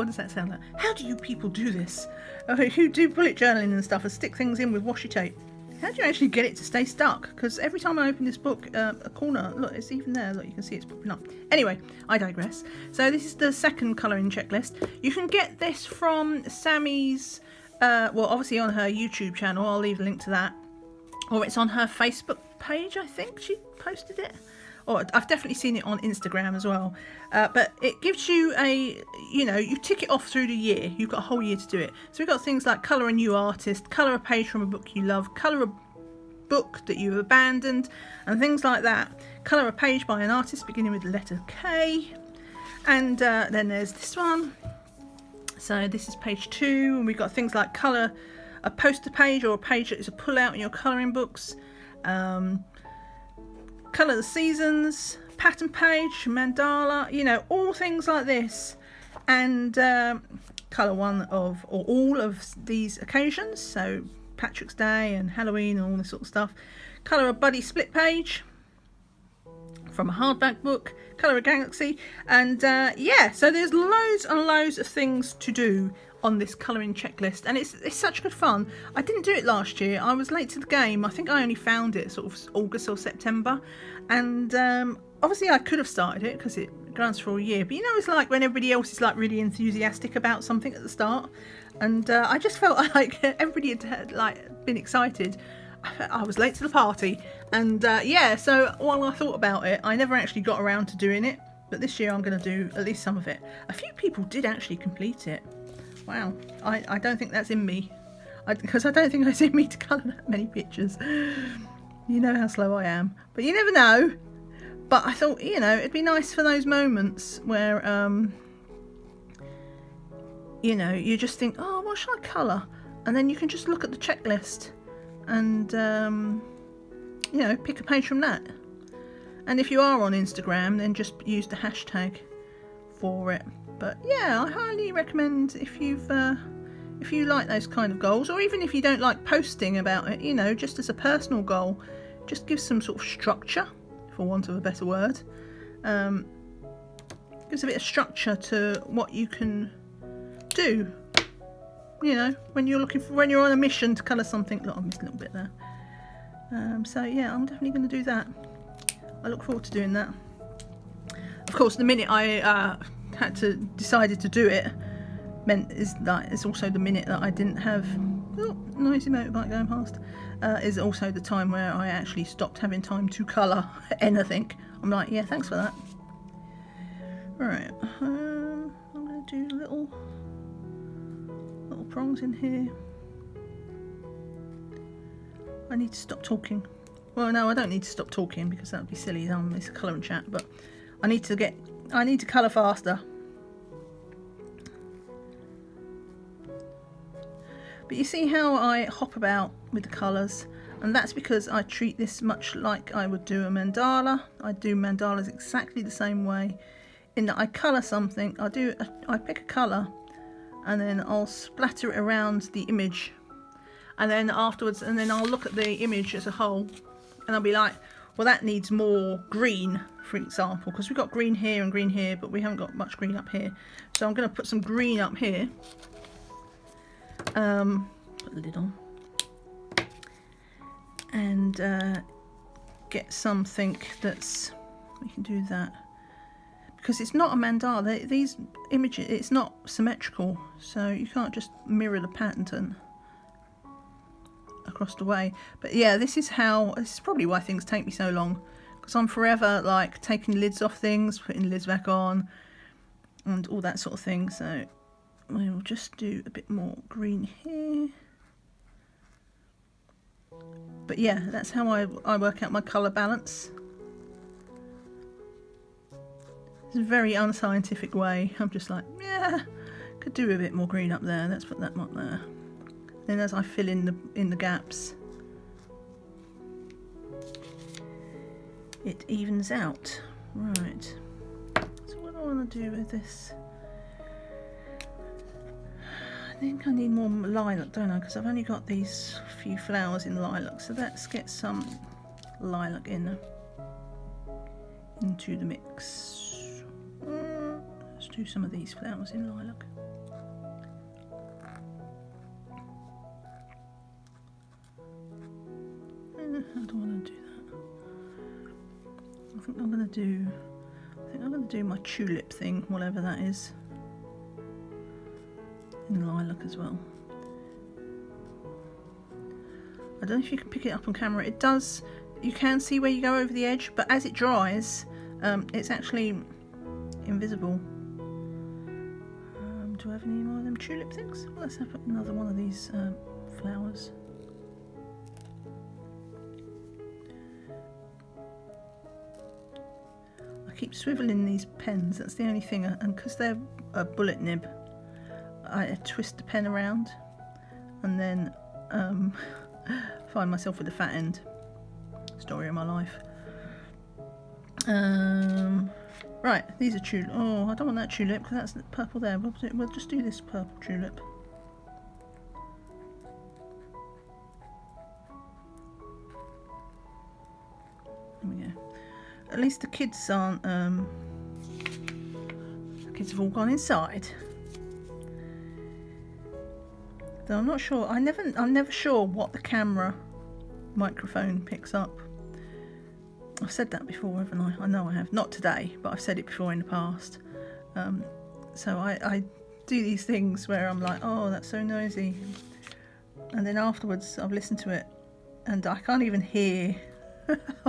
does that sound like? How do you people do this? Who do bullet journaling and stuff and stick things in with washi tape? How do you actually get it to stay stuck? Because every time I open this book, a corner, look, it's even there. Look, you can see it's popping up. Anyway, I digress. So this is the second colouring checklist. You can get this from Sammy's, well, obviously on her YouTube channel. I'll leave a link to that. Or it's on her Facebook page, I think she posted it. Or I've definitely seen it on Instagram as well. But it gives you you tick it off through the year. You've got a whole year to do it. So we've got things like colour a new artist, colour a page from a book you love, colour a book that you've abandoned, and things like that. Colour a page by an artist beginning with the letter K. And then there's this one. So this is page 2, and we've got things like colour a poster page or a page that is a pull out in your colouring books. Colour the seasons, pattern page, mandala, all things like this. And colour one of or all of these occasions, so Patrick's Day and Halloween and all this sort of stuff. Colour a buddy split page. from a hardback book, Colour a Galaxy, and yeah, so there's loads and loads of things to do on this colouring checklist, and it's such good fun. I didn't do it last year. I was late to the game. I think I only found it sort of August or September, and obviously I could have started it because it runs for a year, but you know, it's like when everybody else is like really enthusiastic about something at the start, and I just felt like everybody had like been excited. I was late to the party, and yeah, so while I thought about it, I never actually got around to doing it, but this year I'm going to do at least some of it. A few people did actually complete it. Wow, I don't think that's in me, because I don't think it's in me to colour that many pictures. You know how slow I am, but you never know. But I thought, you know, it'd be nice for those moments where, you know, you just think, oh, what should I colour? And then you can just look at the checklist and, you know, pick a page from that. And if you are on Instagram, then just use the hashtag for it. But yeah, I highly recommend if you like those kind of goals, or even if you don't like posting about it, you know, just as a personal goal, just give some sort of structure, for want of a better word. Gives a bit of structure to what you can do. You know, when you're on a mission to colour something. Look, I missed a little bit there. So yeah, I'm definitely going to do that. I look forward to doing that. Of course, the minute I decided to do it, it's also the minute that I didn't have. Oh, noisy motorbike going past. Is also the time where I actually stopped having time to colour anything. I'm like, yeah, thanks for that. Right, I'm going to do little prongs in here. I need to stop talking. Well, no, I don't need to stop talking because that would be silly. It's a colour and chat, but I need to colour faster. But you see how I hop about with the colours, and that's because I treat this much like I would do a mandala. I do mandalas exactly the same way, in that I colour something, I pick a colour, and then I'll splatter it around the image, and then afterwards, and then I'll look at the image as a whole, and I'll be like, well, that needs more green, for example, because we've got green here, but we haven't got much green up here. So I'm going to put some green up here. Put the lid on and get something that's, we can do that, because it's not a mandala. These images, it's not symmetrical, so you can't just mirror the pattern across the way. But yeah, this is probably why things take me so long, because I'm forever like taking lids off things, putting lids back on, and all that sort of thing. So we'll just do a bit more green here. But yeah, that's how I work out my colour balance. It's a very unscientific way. I'm just like, yeah, could do a bit more green up there. Let's put that up there. Then as I fill in the gaps, it evens out. Right. So what do I want to do with this? I think I need more lilac, don't I? Because I've only got these few flowers in lilac. So let's get some lilac into the mix. Let's do some of these flowers in lilac. I don't want to do that. I think I'm going to do my tulip thing, whatever that is, in lilac as well. I don't know if you can pick it up on camera. It does. You can see where you go over the edge, but as it dries, it's actually invisible. Do I have any more of them tulip things? Well, let's have another one of these flowers. I keep swiveling these pens, that's the only thing, and because they're a bullet nib, I twist the pen around and then find myself with the fat end. Story of my life. Right, these are tulip. Oh, I don't want that tulip because that's the purple there. We'll just do this purple tulip. There we go. At least the kids aren't, the kids have all gone inside. Though I'm not sure, I'm never sure what the camera microphone picks up. I've said that before, haven't I? I know I have. Not today, but I've said it before in the past. So I do these things where I'm like, oh, that's so noisy. And then afterwards I've listened to it and I can't even hear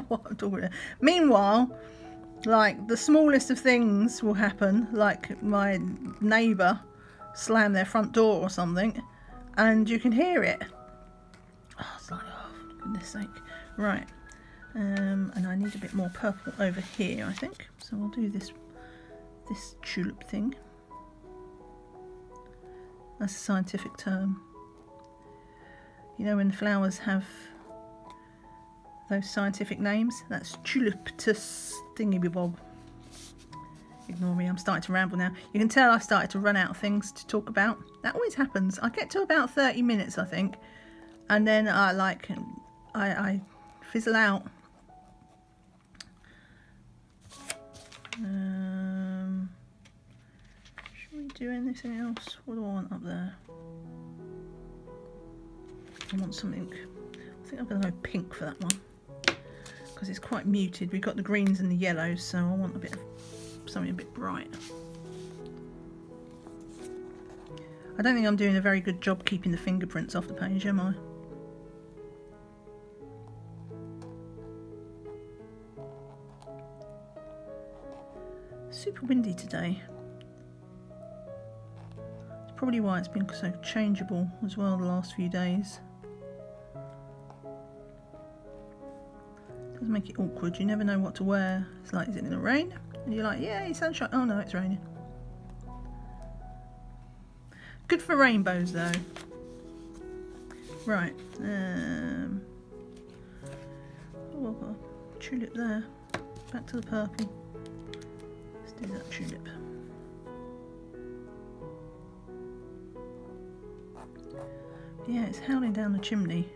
what I'm talking about. Meanwhile, like the smallest of things will happen, like my neighbour slam their front door or something, and you can hear it. Oh, it's like, oh, for goodness sake. Right. And I need a bit more purple over here, I think. So I'll do this tulip thing. That's a scientific term. You know when flowers have those scientific names? That's tuliptus thingy-bob. Ignore me, I'm starting to ramble now. You can tell I've started to run out of things to talk about. That always happens. I get to about 30 minutes, I think, and then I fizzle out. Should we do anything else? What do I want up there? I want something. I think I'm going to go pink for that one because it's quite muted. We've got the greens and the yellows, so I want a bit of something a bit bright. I don't think I'm doing a very good job keeping the fingerprints off the page, am I? Super windy today. It's probably why it's been so changeable as well the last few days. It does make it awkward. You never know what to wear. It's like, is it going to rain? And you're like, yeah, it's sunshine. Oh no, it's raining. Good for rainbows though. Right. Oh, I've got a tulip there. Back to the purple. Let's do that tulip. Yeah, it's howling down the chimney.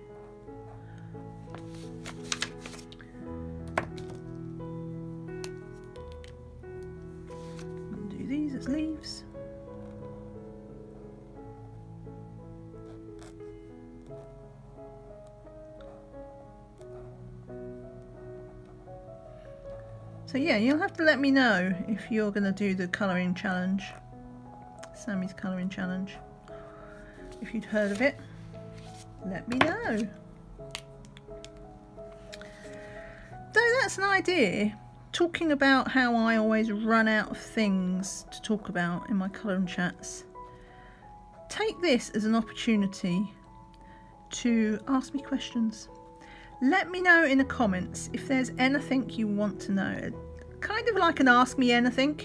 I'll do these as leaves. So yeah, you'll have to let me know if you're going to do the colouring challenge. Sammy's colouring challenge. If you'd heard of it, let me know. So that's an idea. Talking about how I always run out of things to talk about in my colouring chats. Take this as an opportunity to ask me questions. Let me know in the comments if there's anything you want to know. Kind of like an ask me anything.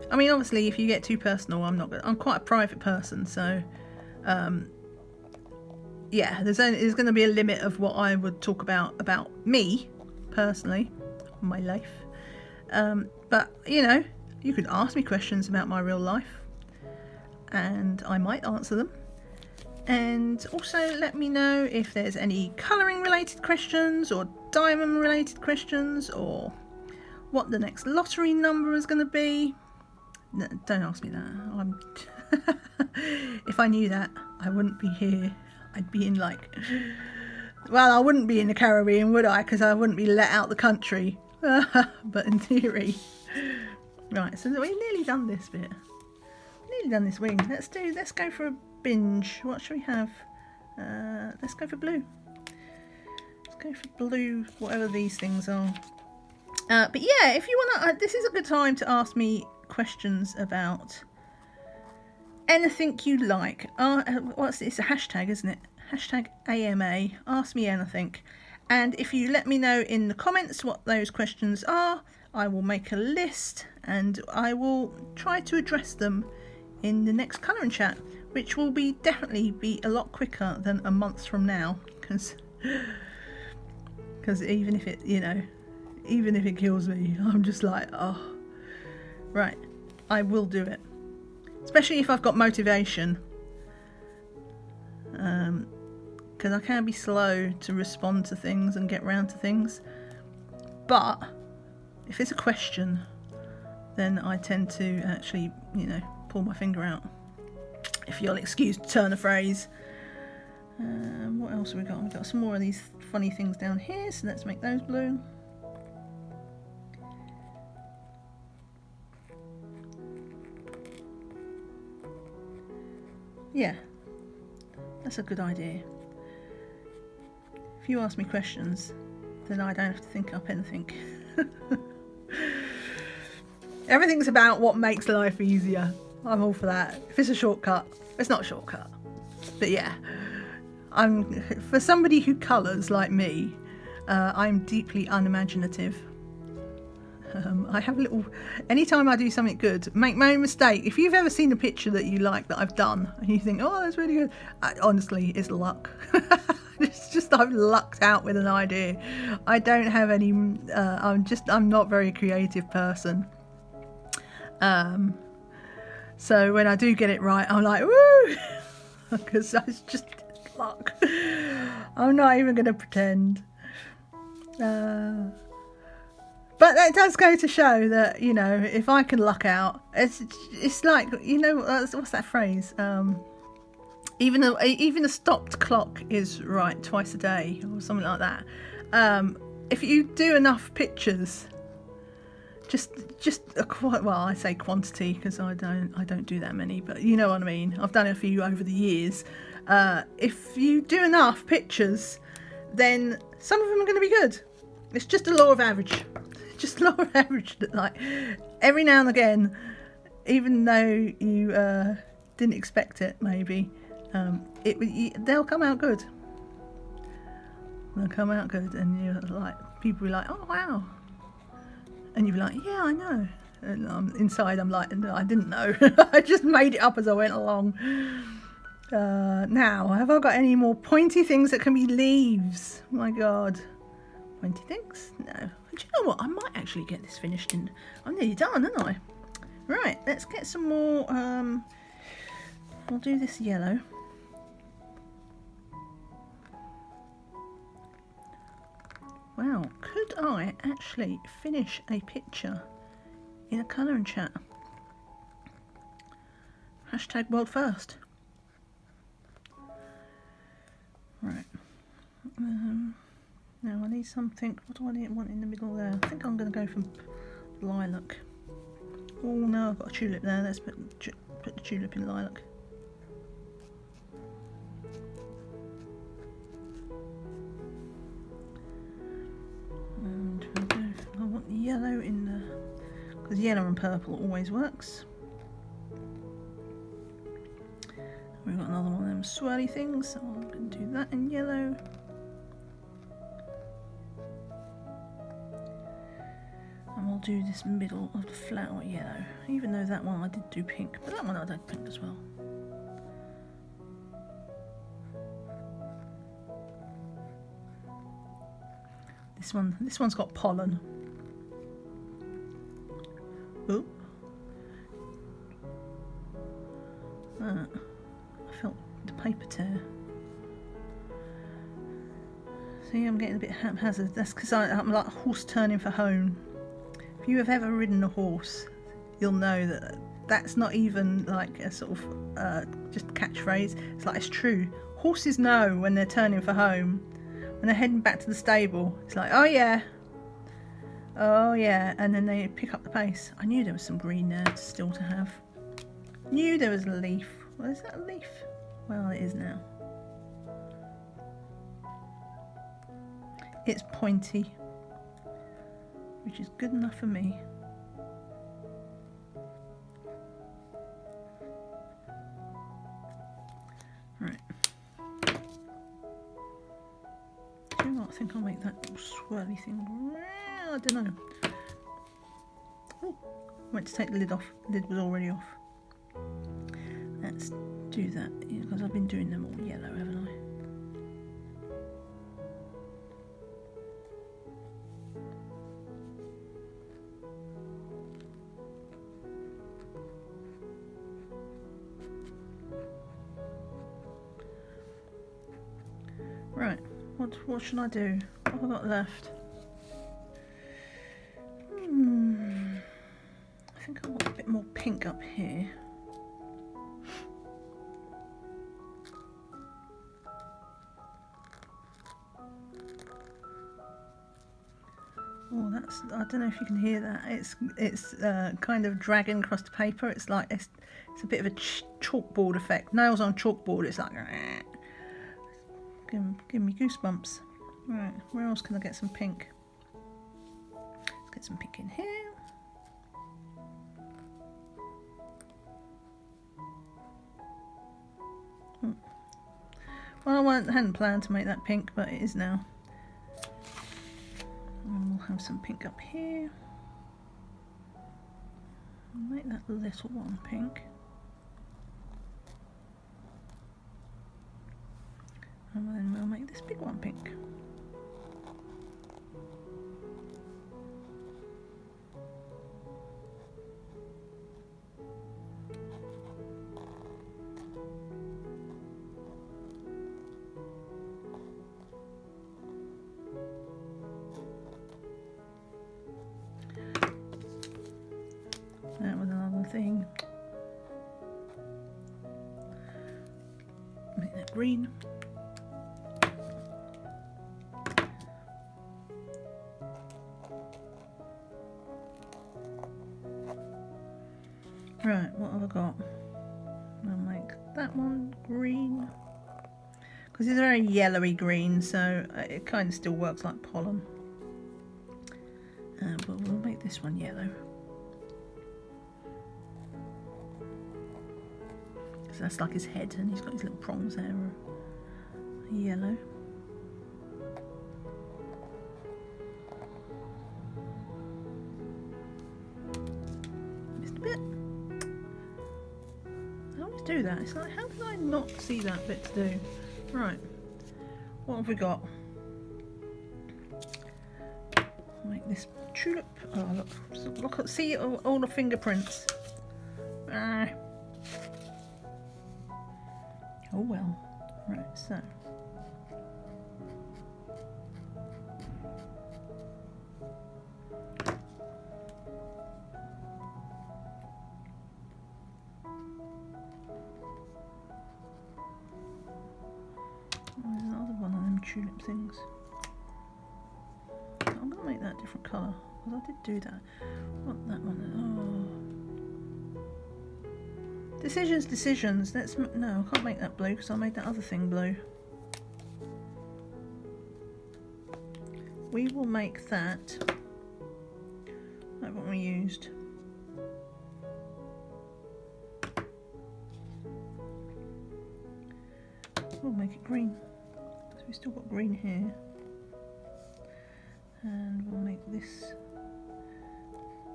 I mean, obviously, if you get too personal, I'm quite a private person, so yeah, there's going to be a limit of what I would talk about me personally, my life. But you know, you could ask me questions about my real life, and I might answer them. And also let me know if there's any colouring related questions or diamond related questions or what the next lottery number is going to be. No, don't ask me that. If I knew that, I wouldn't be here. I'd be in well, I wouldn't be in the Caribbean, would I? Because I wouldn't be let out the country. But in theory. Right, so we've nearly done this bit. Nearly done this wing. Let's go for a binge. What should we have? Let's go for blue. Let's go for blue, whatever these things are. But yeah, if you want to, this is a good time to ask me questions about anything you like. What's this? It's a hashtag, isn't it? Hashtag AMA. Ask me anything. And if you let me know in the comments what those questions are, I will make a list and I will try to address them in the next colouring chat, which will definitely be a lot quicker than a month from now, because even if it kills me, I'm just like, oh, right, I will do it, especially if I've got motivation, because I can be slow to respond to things and get round to things, but if it's a question, then I tend to actually, you know, pull my finger out. If you'll excuse the turn of phrase. What else have we got? We've got some more of these funny things down here, so let's make those blue. Yeah, that's a good idea. If you ask me questions, then I don't have to think up anything. Everything's about what makes life easier. I'm all for that. If it's a shortcut, it's not a shortcut. But yeah, for somebody who colours like me, I'm deeply unimaginative. I have a little, anytime I do something good, make my own mistake. If you've ever seen a picture that you like that I've done and you think, oh, that's really good, honestly, it's luck. It's just I've lucked out with an idea. I don't have any, I'm not a very creative person. So when I do get it right, I'm like, woo, because it's just luck. I'm not even going to pretend. But that does go to show that, you know, if I can luck out, it's like, you know, what's that phrase? Even a stopped clock is right twice a day, or something like that. If you do enough pictures, well, I say quantity because I don't do that many, but you know what I mean. I've done a few over the years. If you do enough pictures, then some of them are going to be good. It's just a law of average. Just law of average. That, like, every now and again, even though you didn't expect it, maybe they'll come out good. They'll come out good, and you're like, people will be like, oh wow, and you'll be like, yeah, I know. And inside, I'm like, no, I didn't know. I just made it up as I went along. Now, have I got any more pointy things that can be leaves? Oh my God. Pointy things? No. But you know what? I might actually get this finished in... I'm nearly done, aren't I? Right, let's get some more... I'll do this yellow. Wow, could I actually finish a picture in a colour and chat? Hashtag world first. Right. Now I need something. What do I want in the middle there? I think I'm going to go for lilac. Oh no, I've got a tulip there. Let's put the tulip in lilac. And I want the yellow in the, because yellow and purple always works. We've got another one of them swirly things, so I'm going to do that in yellow. And we'll do this middle of the flower yellow, even though that one I did do pink, but that one I did pink as well. This one's got pollen. Oh. I felt the paper tear. See, I'm getting a bit haphazard. That's because I'm like a horse turning for home. If you have ever ridden a horse, you'll know that that's not even like a sort of just catchphrase. It's like, it's true. Horses know when they're turning for home. When they're heading back to the stable, it's like, oh yeah, and then they pick up the pace. I knew there was some green there still to have. Knew there was a leaf. Well, is that a leaf? Well, it is now. It's pointy, which is good enough for me. Right. Do you know what? I think I'll make that little swirly thing. I don't know. Oh, I went to take the lid off. The lid was already off. Let's do that, because I've been doing them all yellow, haven't I? Right, what should I do? What have I got left? I think I want a bit more pink up here. Oh, that's, I don't know if you can hear that. It's kind of dragging across the paper. It's like it's a bit of a chalkboard effect. Nails on chalkboard. It's like give me goosebumps. Right, where else can I get some pink? Let's get some pink in here. Well, I hadn't planned to make that pink, but it is now. And we'll have some pink up here. I'll make that little one pink. And then we'll make this big one pink. That was another thing. Make that green. Right, what have I got? I'll make that one green. Because it's a very yellowy green, so it kind of still works like pollen. But we'll make this one yellow. So that's like his head, and he's got his little prongs there, yellow. Just a bit. I always do that. It's like, how can I not see that bit to do? Right. What have we got? Make this tulip. Oh, look! See all the fingerprints. Ah. Oh well. Right, so. There's another one of them tulip things. I'm going to make that a different colour, because I did do that. Want that one. Oh. Decisions. No, I can't make that blue because I made that other thing blue. We will make that like what we used. We'll make it green. So we've still got green here. And we'll make this.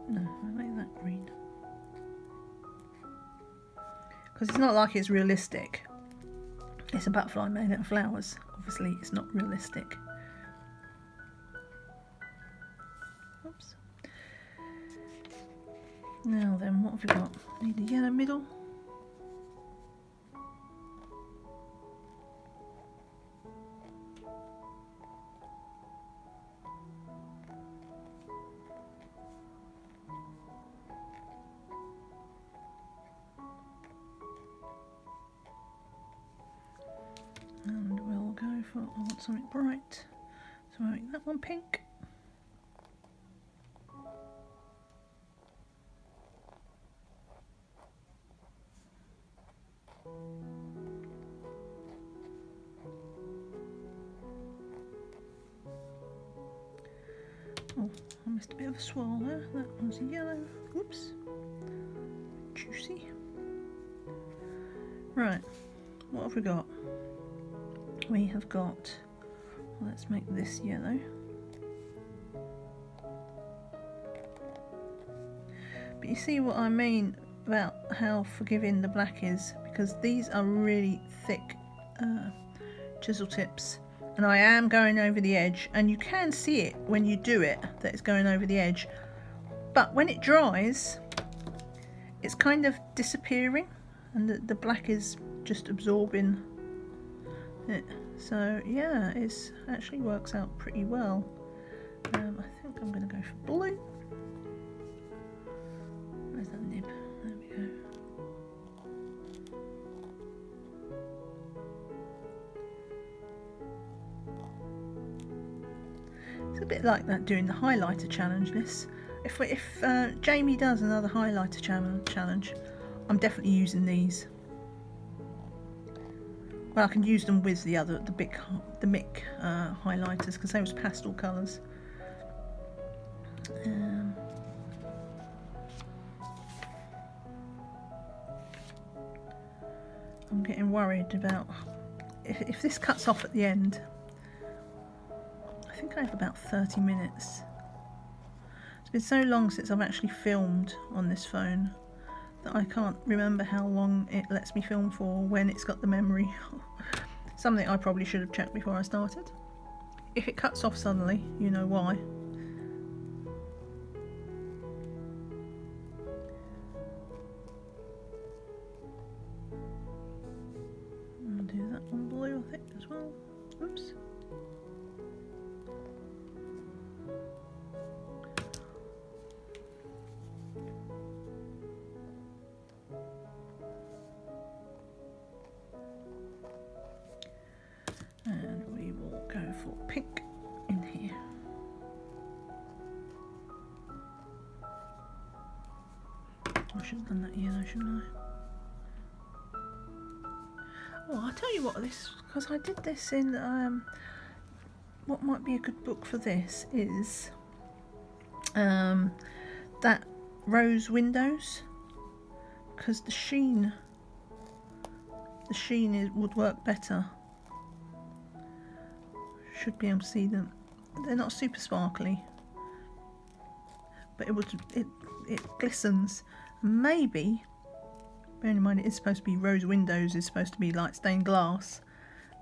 No, I'll make that green. Because it's not like it's realistic. It's a butterfly made out of flowers. Obviously, it's not realistic. Oops. Now then, what have we got? Need a yellow middle. And we'll go for, I want something bright, so I'll make that one pink. Oh, I missed a bit of a swirl there. That one's yellow. Oops. Juicy. Right, what have we got? We have got, let's make this yellow. But you see what I mean about how forgiving the black is, because these are really thick chisel tips, and I am going over the edge, and you can see it when you do it that it's going over the edge, but when it dries it's kind of disappearing, and the black is just absorbing it. So yeah, it actually works out pretty well. I think I'm going to go for blue. Where's that nib? There we go. It's a bit like that doing the highlighter challenge. This, if Jamie does another highlighter challenge, I'm definitely using these. Well, I can use them with the Mick highlighters because they was pastel colours. I'm getting worried about if this cuts off at the end. I think I have about 30 minutes. It's been so long since I've actually filmed on this phone that I can't remember how long it lets me film for when it's got the memory. Something I probably should have checked before I started. If it cuts off suddenly, you know why. I'll do that one blue, I think, as well. Oops. And we will go for pink in here. I should have done that yellow, shouldn't I? Oh, I'll tell you what, this, because I did this in, what might be a good book for this is that Rose Windows, because the sheen would work better. Should be able to see them. They're not super sparkly, but it glistens. Maybe, bearing in mind it is supposed to be Rose Windows, is supposed to be like stained glass.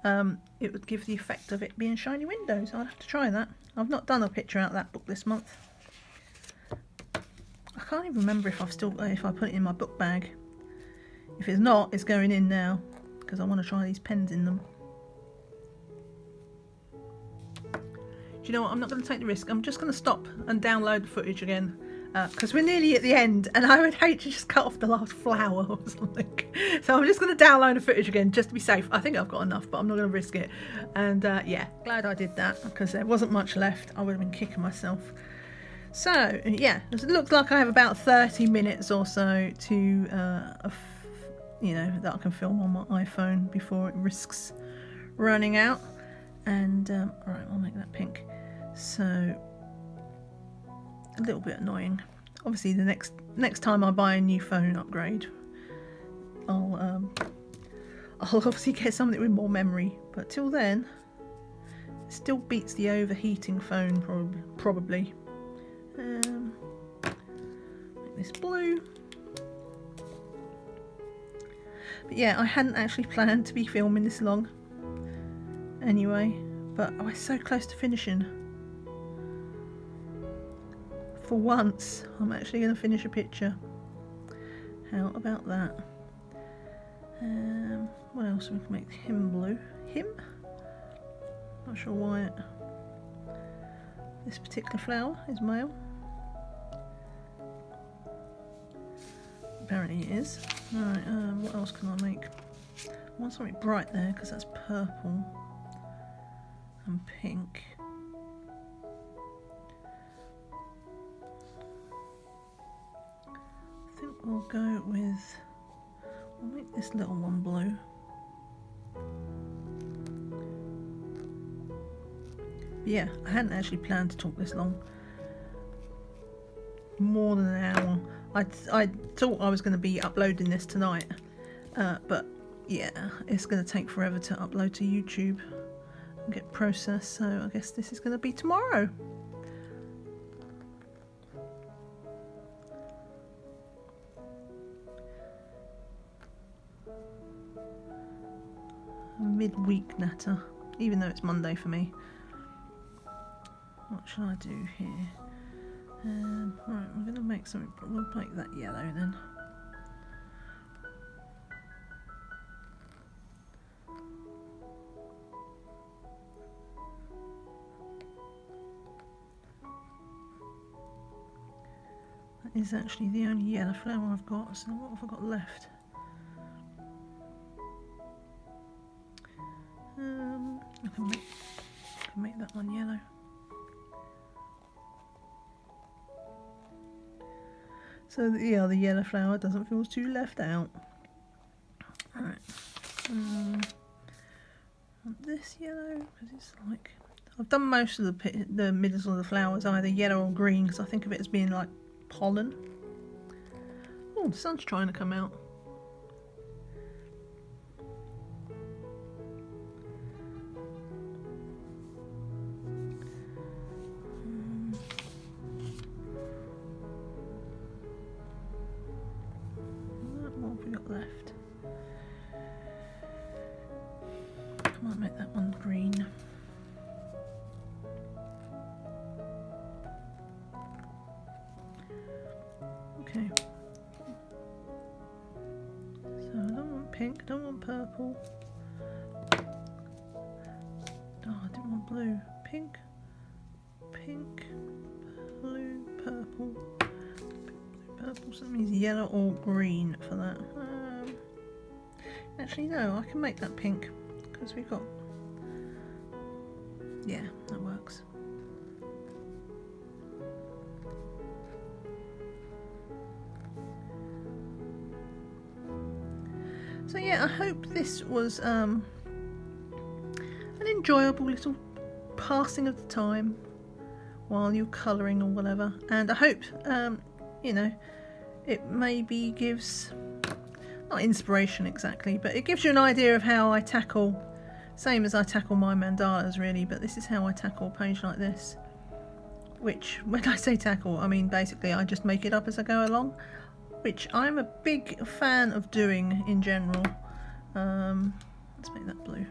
It would give the effect of it being shiny windows. I'll have to try that. I've not done a picture out of that book this month. I can't even remember if I put it in my book bag. If it's not, it's going in now because I want to try these pens in them. Do you know what? I'm not going to take the risk. I'm just going to stop and download the footage again because we're nearly at the end and I would hate to just cut off the last flower or something. So I'm just going to download the footage again just to be safe. I think I've got enough, but I'm not going to risk it. And yeah, glad I did that because there wasn't much left. I would have been kicking myself. So yeah, it looks like I have about 30 minutes or so to, that I can film on my iPhone before it risks running out. And alright, I'll make that pink. So a little bit annoying. Obviously the next time I buy a new phone upgrade, I'll obviously get something with more memory, but till then it still beats the overheating phone probably. Make this blue. But yeah, I hadn't actually planned to be filming this long anyway, but I was so close to finishing. For once, I'm actually going to finish a picture. How about that? What else we can make him blue? Him? Not sure why this particular flower is male. Apparently it is. Right, what else can I make? I want something bright there because that's purple and pink. I think we'll go with, we'll make this little one blue. But yeah, I hadn't actually planned to talk this long. More than an hour. I thought I was going to be uploading this tonight, but yeah, it's going to take forever to upload to YouTube and get processed, so I guess this is going to be tomorrow. Midweek natter, even though it's Monday for me. What shall I do here? Right, we're going to make something. We'll make that yellow then. is actually the only yellow flower I've got, so what have I got left? I can make that one yellow. So yeah, the yellow flower doesn't feel too left out. Alright. This yellow, because it's like, I've done most of the middles of the flowers either yellow or green, because I think of it as being like pollen. Oh, the sun's trying to come out. What have we got left? I might make that one green. Okay. So I don't want pink, I don't want purple. Oh, I didn't want blue. Pink, pink, blue, purple. Purple, so that means yellow or green for that. Actually, no, I can make that pink because we've got. Yeah, that works. So yeah, I hope this was an enjoyable little passing of the time while you're colouring or whatever, and I hope you know, it maybe gives, not inspiration exactly, but it gives you an idea of how I tackle, same as I tackle my mandalas really, but this is how I tackle a page like this, which, when I say tackle, I mean basically I just make it up as I go along, which I'm a big fan of doing in general. Let's make that blue.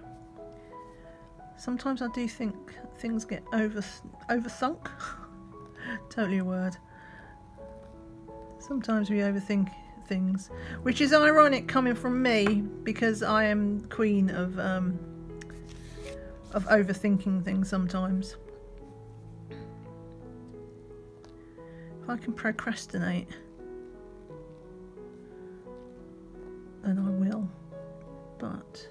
Sometimes I do think things get overthunk. Totally a word. Sometimes we overthink things, which is ironic coming from me because I am queen of overthinking things sometimes. If I can procrastinate, then I will. But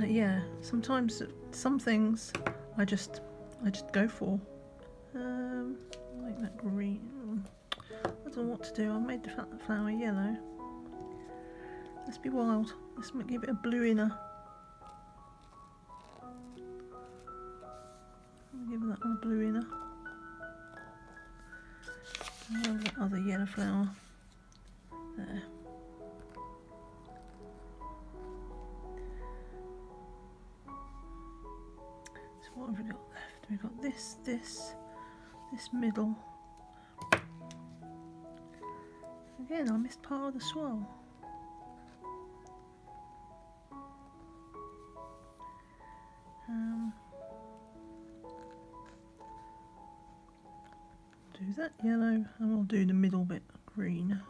yeah, sometimes some things I just go for. Like that green. I don't know what to do. I made the flower yellow. Let's be wild. Let's give it a blue inner. I'll give that one a blue inner. And the other yellow flower. There. So what have we got left? We've got this middle. Again, I missed part of the swirl. Do that yellow, and we'll do the middle bit green.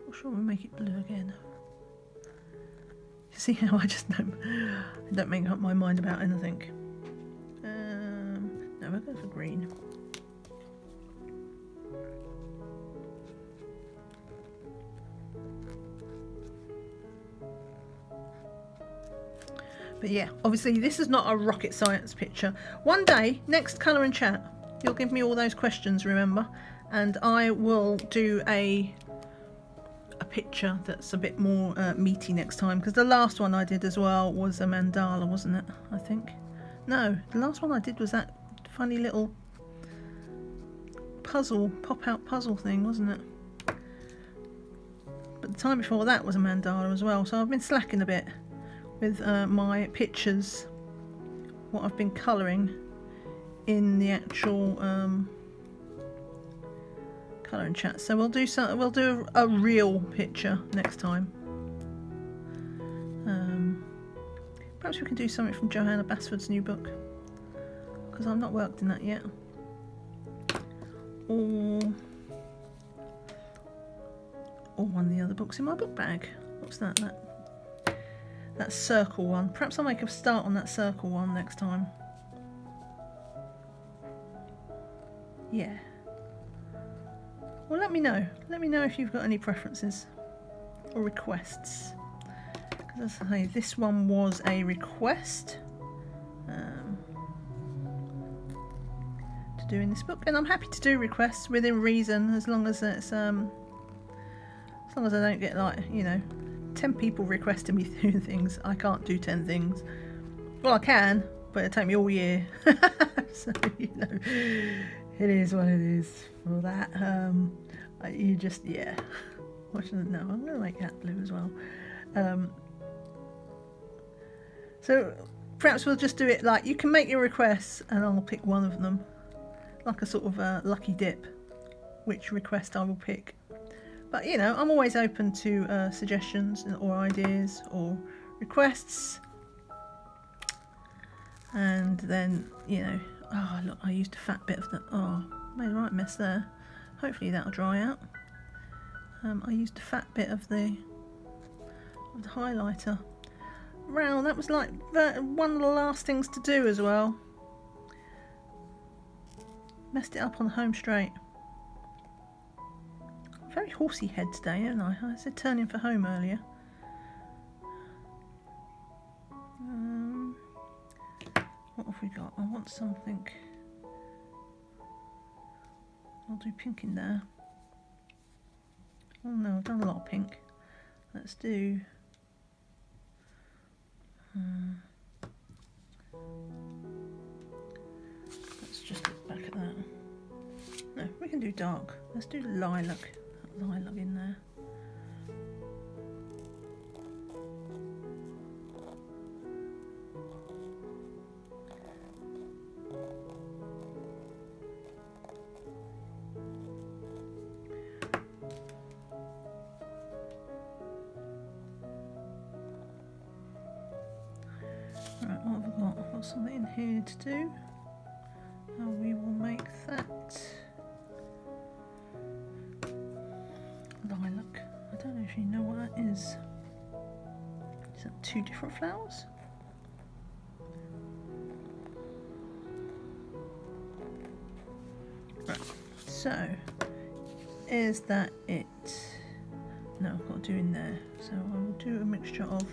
Or shall we make it blue again? You see how I just don't make up my mind about anything. No, we'll go for green. But yeah, obviously this is not a rocket science picture. One day, next colour and chat, you'll give me all those questions, remember, and I will do a picture that's a bit more meaty next time, because the last one I did as well was a mandala, wasn't it? I think. No, the last one I did was that funny little puzzle, pop-out puzzle thing, wasn't it? But the time before that was a mandala as well, so I've been slacking a bit with my pictures, what I've been colouring in the actual colour and chat. So we'll do a real picture next time. Perhaps we can do something from Johanna Basford's new book, because I've not worked in that yet. Or one of the other books in my book bag. What's that? that circle one. Perhaps I'll make a start on that circle one next time. Yeah. Well, let me know. Let me know if you've got any preferences or requests. Because as I say, this one was a request to do in this book, and I'm happy to do requests within reason, as long as it's as long as I don't get, like, you know, 10 people requesting me to do things. I can't do 10 things. Well, I can, but it'll take me all year. So, you know, it is what it is for that. You just, yeah. What should I know? I'm going to make that blue as well. So perhaps we'll just do it like, you can make your requests and I'll pick one of them. Like a sort of lucky dip, which request I will pick. But, you know, I'm always open to suggestions or ideas or requests. And then, you know, oh look, I used a fat bit of the, oh, made a right mess there. Hopefully that'll dry out. I used a fat bit of the highlighter. Wow, that was like one of the last things to do as well. Messed it up on the home straight. Very horsey head today, haven't I? I said turning for home earlier. What have we got? I want something. I'll do pink in there. Oh no, I've done a lot of pink. Let's do... let's just look back at that. No, we can do dark. Let's do lilac. Lilac in there. Right, what have I got? I've got something in here to do. And we will make that lilac. I don't actually know what that is. Is that two different flowers? Right, so is that it? No, I've got to do in there. So I will do a mixture of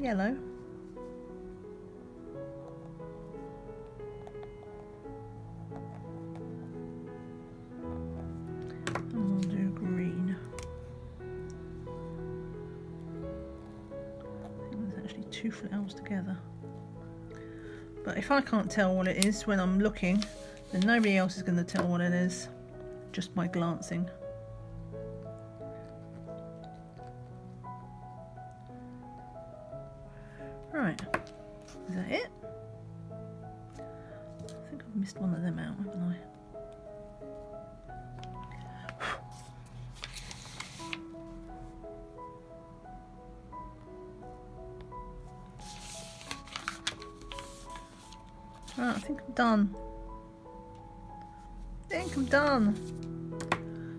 yellow, and we'll do green. I think there's actually two flowers together, but if I can't tell what it is when I'm looking, then nobody else is going to tell what it is just by glancing. Right, is that it? I think I've missed one of them out, haven't I? Right, I think I'm done. I think I'm done.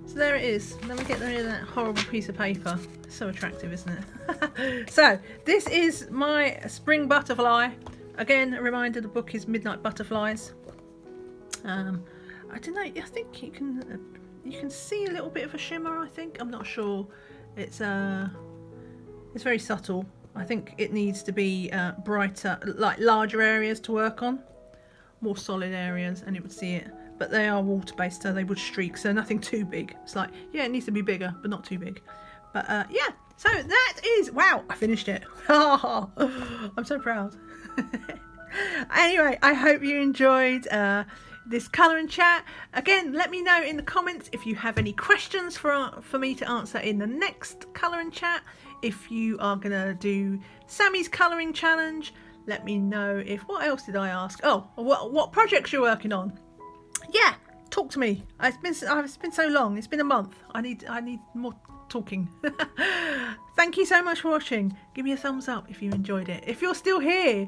So there it is. Then we get rid of that horrible piece of paper. It's so attractive, isn't it? So this is my spring butterfly. Again, a reminder, the book is Midnight Butterflies. I don't know. I think you can see a little bit of a shimmer. I think, I'm not sure. It's very subtle. I think it needs to be brighter, like larger areas to work on, more solid areas, and it would see it. But they are water-based, so they would streak, so nothing too big. It's like, yeah, it needs to be bigger, but not too big. But yeah, so that is, wow, I finished it. I'm so proud. Anyway, I hope you enjoyed this colour and chat. Again, let me know in the comments if you have any questions for me to answer in the next colour and chat. If you are going to do Sammy's colouring challenge, let me know. If, what else did I ask? Oh, what projects you're working on. Yeah, talk to me. It's been so long. It's been a month. I need more talking. Thank you so much for watching. Give me a thumbs up if you enjoyed it. If you're still here,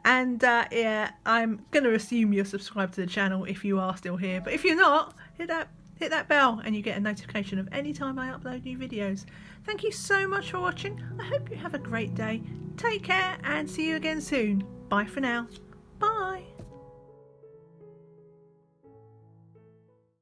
and yeah, I'm gonna assume you're subscribed to the channel if you are still here. But if you're not, hit that hit that bell and you get a notification of any time I upload new videos. Thank you so much for watching. I hope you have a great day. Take care and see you again soon. Bye for now. Bye.